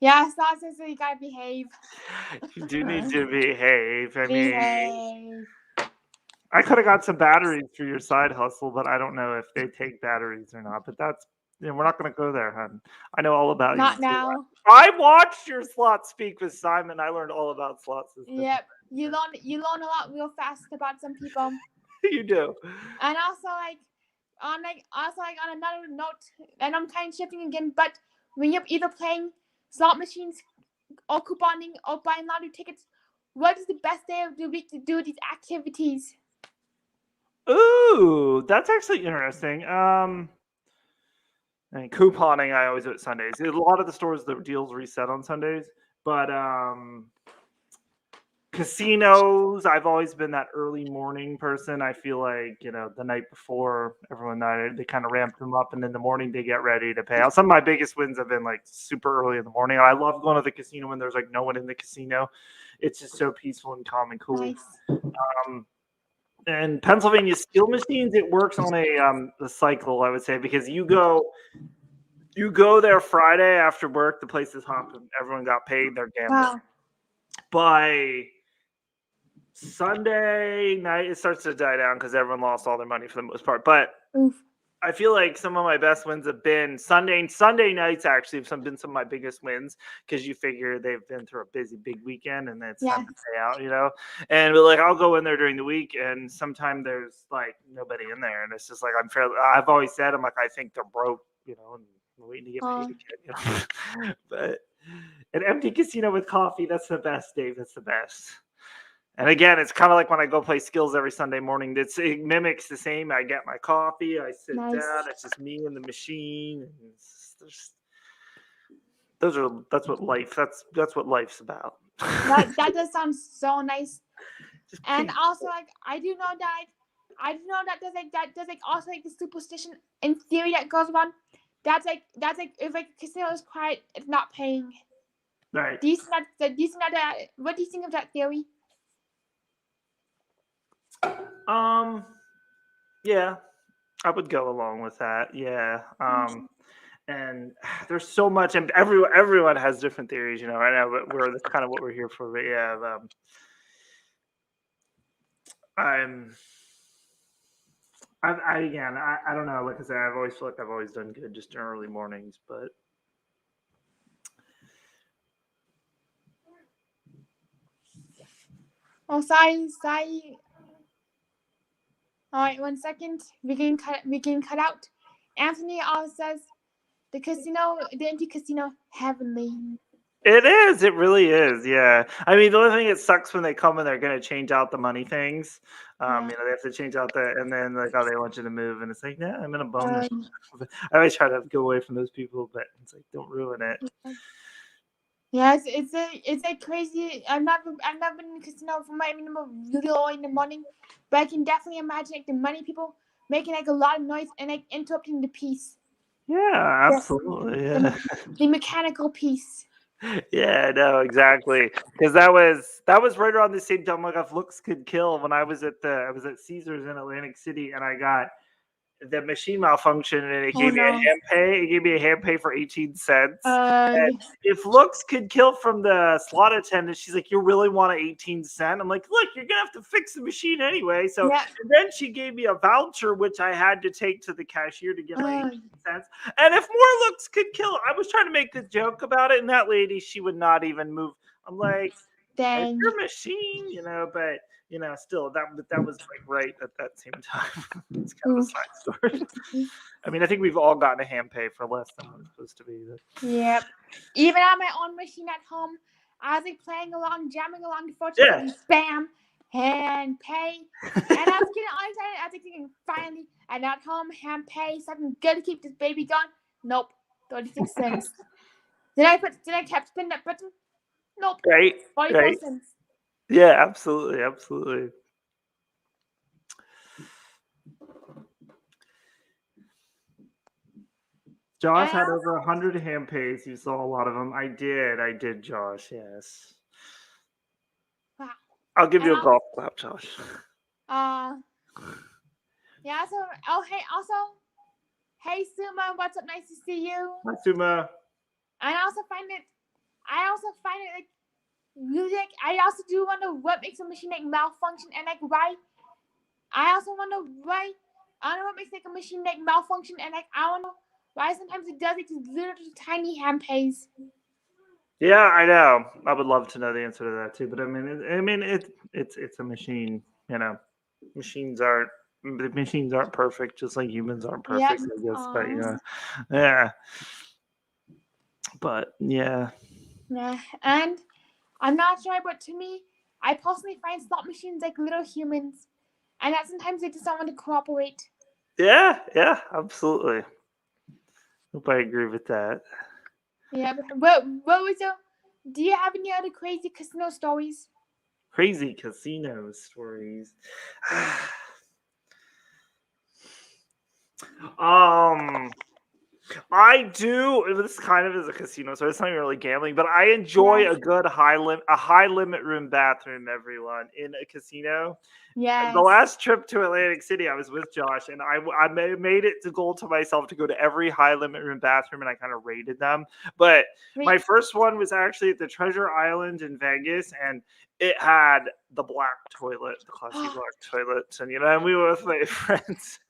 Yeah, Slot Sister, you gotta behave. You do need to behave. I mean, I could have got some batteries for your side hustle, but I don't know if they take batteries or not. But that's we're not going to go there, hon. I know all about not you. Not now. I watched your Slot speak with Simon. I learned all about Slot Sister. Yep, you learn a lot real fast about some people. You do. And also on another note, and I'm kind of shifting again, but when you're either playing slot machines or couponing or buying lottery tickets, what is the best day of the week to do these activities? Ooh, that's actually interesting. And couponing, I always do it Sundays. A lot of the stores, the deals reset on Sundays, but casinos, I've always been that early morning person. I feel like, the night before, everyone, they kind of ramp them up, and in the morning they get ready to pay out. Some of my biggest wins have been like super early in the morning. I love going to the casino when there's like no one in the casino. It's just so peaceful and calm and cool. Nice. And Pennsylvania skill machines, it works on a cycle, I would say, because you go there Friday after work, the place is hopping. Everyone got paid, they're gambling. Wow. By Sunday night, it starts to die down because everyone lost all their money for the most part. But I feel like some of my best wins have been Sunday nights. Actually, have been some of my biggest wins because you figure they've been through a busy big weekend and it's time to pay out, And but I'll go in there during the week, and sometimes there's like nobody in there, and it's just like I've always said I think they're broke, and waiting to get paid again. But an empty casino with coffee, that's the best, Dave. That's the best. And again, it's kind of like when I go play skills every Sunday morning. It mimics the same. I get my coffee, I sit down. It's just me and the machine. And that's what life. That's what life's about. That does sound so nice. And also, I do know that there's also the superstition in theory that goes on. That's if a casino is quiet, it's not paying. Right. What do you think of that theory? Yeah, I would go along with that. Yeah. And there's so much, and everyone has different theories, right now, but that's kind of what we're here for. But yeah, I don't know. Like I said, I've always feel like I've always done good just in early mornings, but. Oh, sorry. All right, 1 second. We can cut out. Anthony also says the empty casino, heavenly. It is. It really is. Yeah. I mean, the only thing it sucks when they come and they're going to change out the money things. They have to change out and then they want you to move, and it's like, nah, I'm in a bonus. I always try to go away from those people, but it's like, don't ruin it. Yeah, it's a crazy. I've never been in a casino for my really early in the morning, but I can definitely imagine the money people making a lot of noise and interrupting the peace. Yeah, absolutely. Yeah. The mechanical piece. Yeah, no, exactly. Because that was right around the same time if looks could kill when I was at Caesars in Atlantic City, and I got the machine malfunction, and it gave me a hand pay. It gave me a hand pay for 18 cents. And if looks could kill from the slot attendant, she's like, "You really want an 18-cent?" I'm like, "Look, you're gonna have to fix the machine anyway." So and then she gave me a voucher, which I had to take to the cashier to get my 18 cents. And if more looks could kill, I was trying to make the joke about it, and that lady, she would not even move. I'm like, Dang. You're a machine, but still that was like right at that same time. It's kind of a side story. I mean, I think we've all gotten a hand pay for less than what it's supposed to be. Yep. Even on my own machine at home, I was like playing along, jamming along the fortune, Yeah. spam, hand pay. And I was getting all excited. I was like thinking, finally, and at home, hand pay, something good to keep this baby going. Nope. 36 cents. Did I tap spin that button? Nope. Right. 44 cents. Yeah, absolutely. Josh had over 100 hand pays. You saw a lot of them. I did, Josh. Yes. Wow. I'll give you a golf clap, Josh. Yeah. So, hey, Suma, what's up? Nice to see you. Hi, Suma. And I also find it like really like I also do wonder what makes a machine like malfunction and like why. I also wonder why. I don't know what makes like a machine like malfunction and like I don't know why sometimes it does like these little tiny hand pays. Yeah, I know. I would love to know the answer to that too. But I mean, it's a machine. Machines aren't perfect, just like humans aren't perfect. Yep. I guess, but yeah. But yeah. Yeah, and I'm not sure, but to me, I personally find slot machines like little humans, and that sometimes they just don't want to cooperate. Yeah, absolutely. Hope I agree with that. Yeah, but what was your? Do you have any other crazy casino stories? Crazy casino stories. I do. This kind of is a casino, so it's not even really gambling. But I enjoy a good high limit room bathroom. Everyone in a casino. Yeah. The last trip to Atlantic City, I was with Josh, and I made it to goal to myself to go to every high limit room bathroom, and I kind of rated them. But my first one was actually at the Treasure Island in Vegas, and it had the black toilet, the classy black toilets, and and we were with my friends.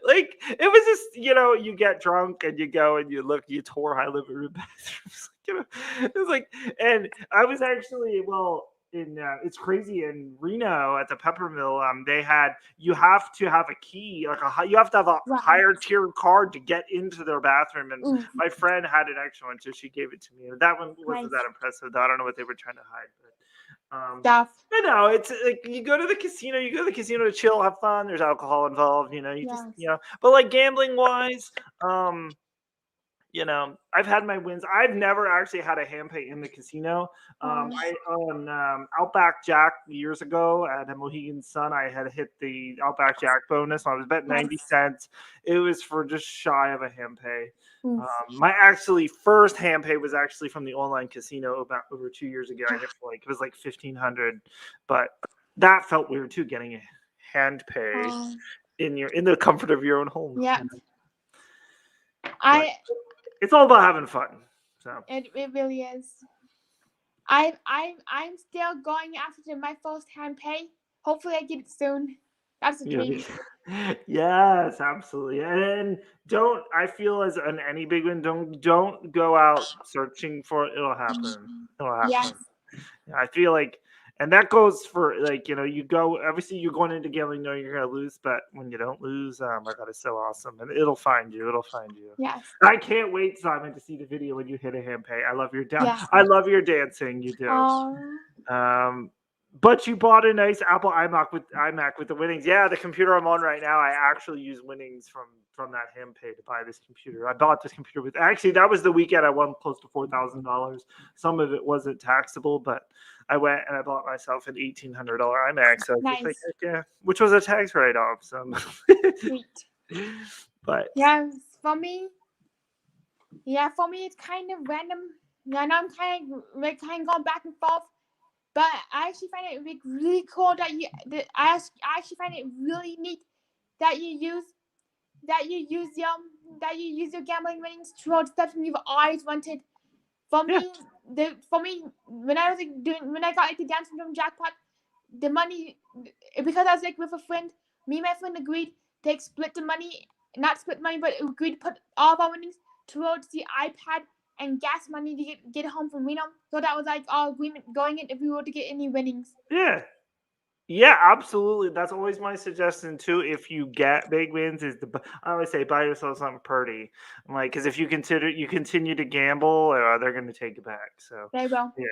Like it was just you get drunk and you go and you tour high living room bathrooms. It was like, and I was actually in it's crazy in Reno at the Peppermill. You have to have a key, you have to have a higher tier card to get into their bathroom. And my friend had an extra one, so she gave it to me. And that one wasn't that impressive. I don't know what they were trying to hide, but. Stuff. But no, it's like you go to the casino to chill, have fun. There's alcohol involved, But like gambling wise, I've had my wins. I've never actually had a hand pay in the casino. I on Outback Jack years ago at a Mohegan Sun. I had hit the Outback Jack bonus. I was bet 90 cents. It was for just shy of a hand pay. My first hand pay was actually from the online casino about over 2 years ago. I hit it was like 1,500, but that felt weird too, getting a hand pay in the comfort of your own home. Yeah. It's all about having fun. So it really is. I'm still going after my first hand pay. Hopefully, I get it soon. That's the dream. Yes, absolutely. And I feel as in any big one, don't go out searching for it. It'll happen. Yes. I feel like, and that goes for like, you go, obviously you're going into gambling knowing you're going to lose, but when you don't lose, oh my God, it's so awesome. And it'll find you. Yes. I can't wait, Simon, to see the video when you hit a hand pay. I love your I love your dancing. You do. But you bought a nice Apple iMac with the winnings. Yeah, the computer I'm on right now, I actually use winnings from that hand pay to buy this computer. I bought this computer with that was the weekend I won close to $4,000. Some of it wasn't taxable, but I went and I bought myself an $1,800 iMac. So nice. Which was a tax write-off. So sweet. But for me, it's kind of random. I know I'm kind of going back and forth. But I actually find it really cool I actually find it really neat that you use your gambling winnings towards something you've always wanted. For me, when I got the dancing room jackpot, the money, because I was with a friend, me and my friend agreed to split the money, not split money, but agreed to put all of our winnings towards the iPad and gas money to get home from Reno. So that was like our agreement going in if we were to get any winnings. Yeah. Yeah, absolutely. That's always my suggestion too. If you get big wins, I always say buy yourself something pretty. I'm like, because if you continue to gamble, they're going to take it back. So They will. yeah,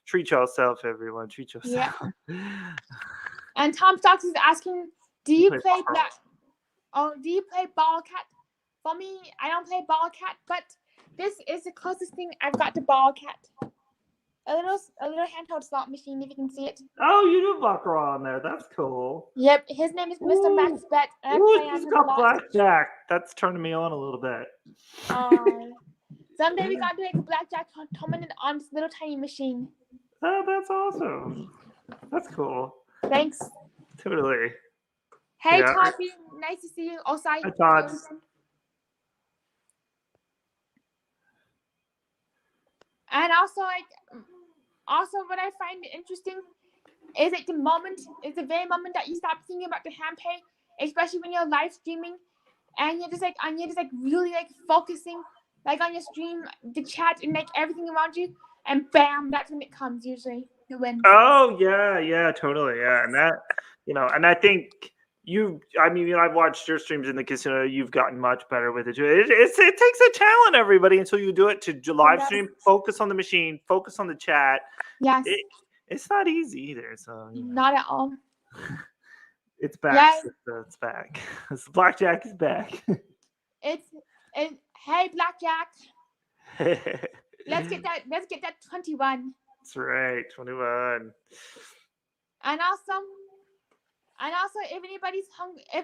treat yourself, everyone. Treat yourself. Yeah. And Tom Stocks is asking, do you play black? Oh, do you play ball cat? For me, I don't play ball cat, but this is the closest thing I've got to ball cat. A little handheld slot machine, if you can see it. Oh, you do baccarat on there. That's cool. Yep, his name is Mr. Max Bet, and I play he's on him got a lot. blackjack. That's turning me on a little bit. Someday we got to make a blackjack tournament on this little tiny machine. Oh, that's awesome. That's cool. Thanks. Totally. Hey, yeah. Todd, nice to see you. Oh, sorry. Hi, Todd. And also, what I find interesting is like the very moment that you stop thinking about the hand pay, especially when you're live streaming, and you're just really like focusing like on your stream, the chat, and like everything around you, and bam, that's when it comes usually. The win. Oh yeah, totally, yeah, and that, and I think I've watched your streams in the casino. You've gotten much better with it too. It takes a challenge, everybody, until you do it to live stream. Focus on the machine. Focus on the chat. Yes. It's not easy either. So not at all. It's back. Yeah. It's back. Blackjack is back. It's hey Blackjack. Let's get that 21. That's right, 21. And also, if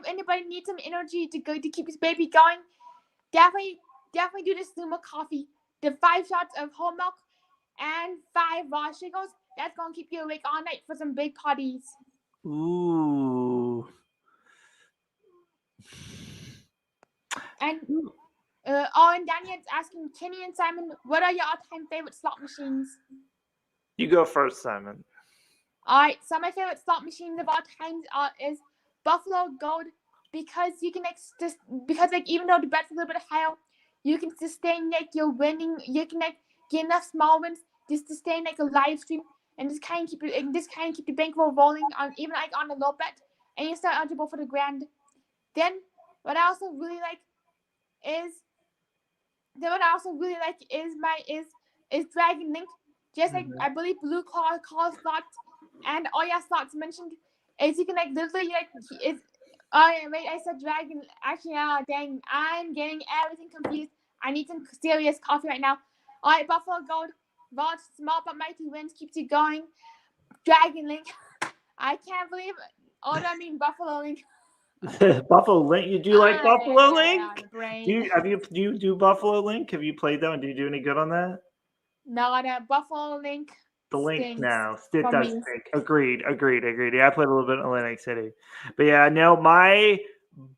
anybody needs some energy to keep his baby going, definitely do the Suma coffee. The 5 shots of whole milk and 5 raw sugars. That's gonna keep you awake all night for some big parties. Ooh. And and Daniel's asking Kenny and Simon, what are your all-time favorite slot machines? You go first, Simon. All right, so my favorite slot machines of all times is Buffalo Gold, because you can even though the bet's a little bit higher, you can sustain like your winning. You can like get enough small wins just to sustain like a live stream and just kind of keep the bankroll rolling on even like on a low bet, and you start eligible for the grand. Then what I also really like is Dragon Link. Just like I believe Blue Claw slots and all your slots mentioned, is you can like literally like it's. Oh yeah, wait, I said Dragon. Actually, dang, I'm getting everything confused. I need some serious coffee right now. All right, Buffalo Gold, Vault, small but mighty wins, keeps you going. Dragon Link, I can't believe it. Oh, I mean Buffalo Link. Buffalo Link. Do you like Buffalo Link? Do you do Buffalo Link? Have you played that one? Do you do any good on that? No, the Buffalo Link. The Link now. It does stink. Agreed. Yeah, I played a little bit in Atlantic City. But yeah, no, my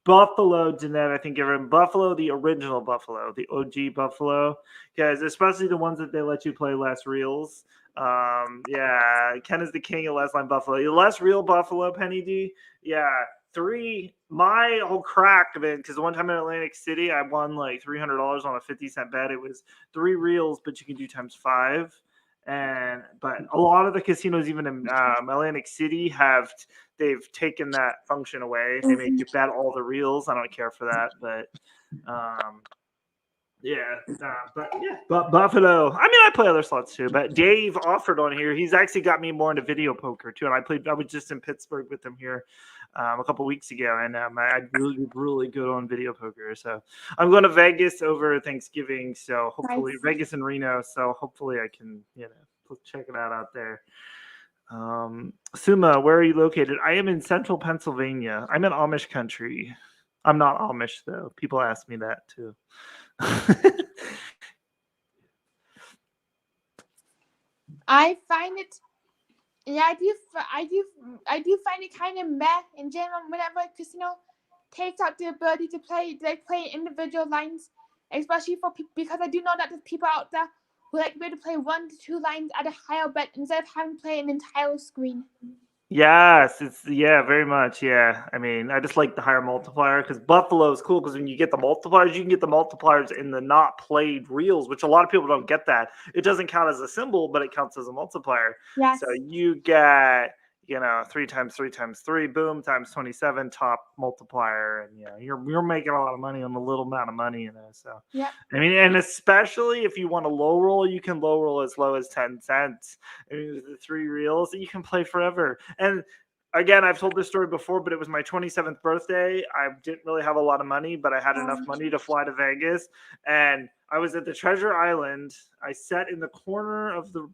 Buffalo Jeanette, I think everyone Buffalo, the original Buffalo, the OG Buffalo. Because especially the ones that they let you play less reels. Yeah, Ken is the king of less line Buffalo. The less real Buffalo, Penny D. Yeah. My whole crack of it, because one time in Atlantic City, I won like $300 on a 50-cent bet. It was 3 reels, but you can do times 5. But a lot of the casinos, even in Atlantic City, they've taken that function away. They make you bet all the reels. I don't care for that, but but Buffalo. I mean, I play other slots too. But Dave offered on here. He's actually got me more into video poker too. And I was just in Pittsburgh with him here a couple weeks ago, and I'm really good on video poker. So I'm going to Vegas over Thanksgiving. So hopefully Vegas and Reno. So hopefully I can check it out there. Suma, where are you located? I am in central Pennsylvania. I'm in Amish country. I'm not Amish though. People ask me that too. I find it. Yeah, I do find it kind of meh in general whenever a casino takes out the ability to play individual lines, especially because I do know that there's people out there who like to play 1 to 2 lines at a higher bet instead of having to play an entire screen. Yes, it's very much. Yeah, I mean, I just like the higher multiplier because Buffalo is cool because when you get the multipliers, you can get the multipliers in the not played reels, which a lot of people don't get that. It doesn't count as a symbol, but it counts as a multiplier. Yes. So you get, 3 times 3 times 3, boom, times 27 top multiplier, and you're making a lot of money on a little amount of money, So Yep. I mean, and especially if you want to low roll, you can low roll as low as 10 cents. I mean, the 3 reels that you can play forever. And again, I've told this story before, but it was my 27th birthday. I didn't really have a lot of money, but I had enough money to fly to Vegas. And I was at the Treasure Island. I sat in the corner of the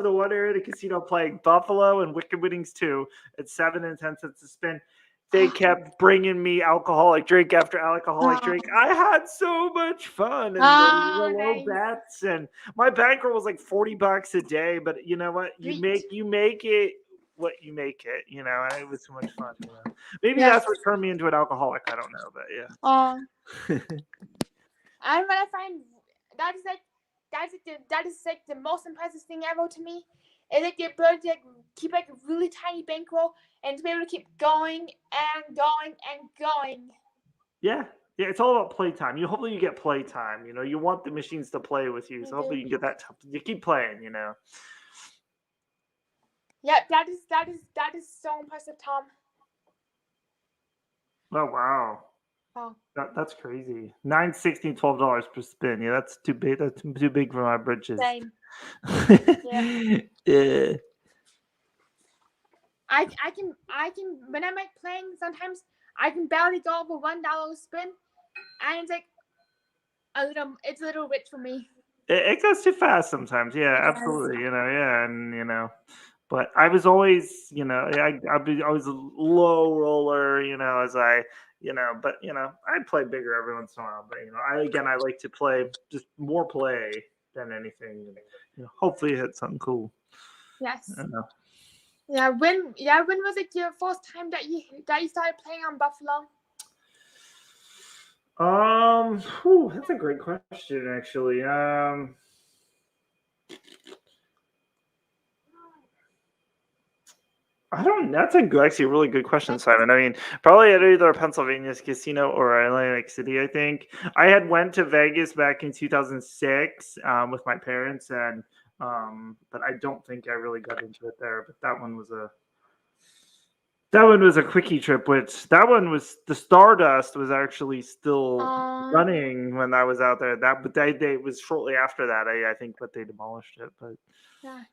one area of the casino playing Buffalo and Wicked Winnings 2 at 7 and 10 cents a spin. They kept bringing me alcoholic drink after alcoholic drink. I had so much fun, and the low Nice. bets, and my bankroll was like $40 a day. But you know what? You make it what you make it. And it was so much fun. Maybe Yes. that's what turned me into an alcoholic. I don't know, but yeah. And what I find that is like the most impressive thing ever to me is like the ability to keep like a really tiny bankroll and to be able to keep going and going and going. Yeah, it's all about playtime. Hopefully you get playtime. You want the machines to play with you, so hopefully you get that. You keep playing. Yeah, that is so impressive, Tom. Oh wow. Wow. That's crazy. $9, $16, $12 per spin. Yeah, that's too big. That's too big for my britches. Same. Yeah. I can when I'm like playing, sometimes I can barely go over $1 spin, and it's like it's a little rich for me. It goes too fast sometimes. Yeah, absolutely. Yeah, and but I was always, I'd be always a low roller, as I, but I play bigger every once in a while. But I like to play just more play than anything. Hopefully hit something cool. Yes. I don't know. Yeah. When was it your first time that you started playing on Buffalo? That's a great question, actually. I don't. That's actually a really good question, Simon. I mean, probably at either Pennsylvania's casino or Atlantic City. I think I had went to Vegas back in 2006 with my parents, and but I don't think I really got into it there. But that one was a quickie trip. Which that one was the Stardust was actually still running when I was out there. But it was shortly after that. I think, but they demolished it. But yeah.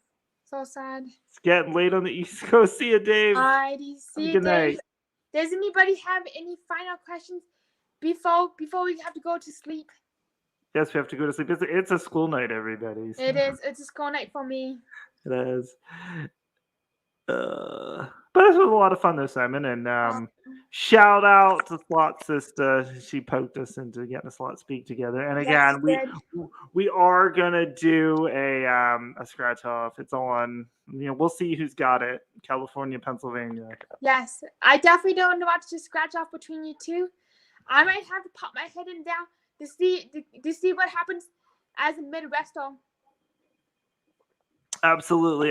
So sad. It's getting late on the East Coast. See you, Dave. Alrighty, see you, Good night. Dave. Does anybody have any final questions before we have to go to sleep? Yes, we have to go to sleep. It's a school night, everybody. So. It is. It's a school night for me. It is. But it was a lot of fun though, Simon. And shout out to Slot Sister. She poked us into getting a slot speak together. And again, we are gonna do a scratch off. It's on. We'll see who's got it. California, Pennsylvania. Yes, I definitely don't want to scratch off between you two. I might have to pop my head in down to see what happens as a Midwester. Absolutely.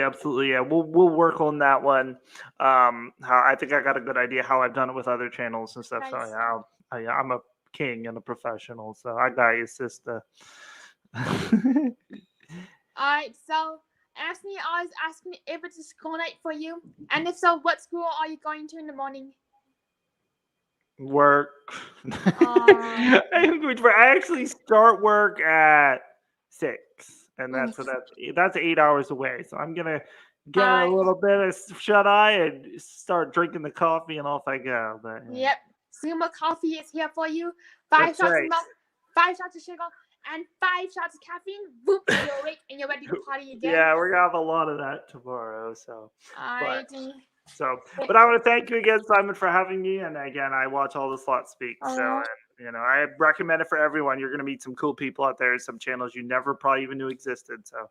Yeah, we'll work on that one. I think I got a good idea how I've done it with other channels and stuff. Nice. So yeah, I'm a king and a professional, so I got you, sister. All right, so Anthony always asks me if it's a school night for you, and if so, what school are you going to in the morning? Work. I actually start work at 6. And that's 8 hours away. So I'm gonna get a little bit of shut eye and start drinking the coffee, and off I go. But Yep, Sumo Coffee is here for you. 5 shots of milk, 5 shots of sugar, and 5 shots of caffeine. Boop, you're awake and you're ready to party again. Yeah, we're gonna have a lot of that tomorrow. So. Alrighty. But I want to thank you again, Simon, for having me. And again, I watch all the slot speaks. So, I recommend it for everyone. You're going to meet some cool people out there, some channels you never probably even knew existed. So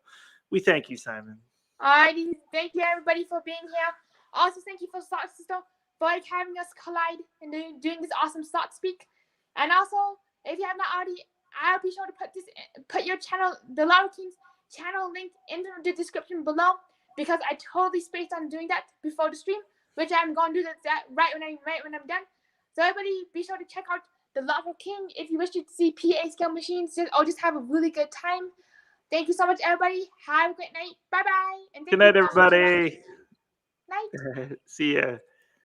we thank you, Simon. Alrighty. Thank you, everybody, for being here. Also, thank you for Slot Sister for having us collide and doing this awesome slot speak. And also, if you have not already, I'll be sure to put your channel, the Lotto King's channel link in the description below. because I totally spaced on doing that before the stream, which I'm going to do that right when I'm done. So everybody, be sure to check out the Lotto King if you wish to see PA scale machines or just have a really good time. Thank you so much, everybody. Have a great night. Bye bye. Good night, everybody. Night. See ya.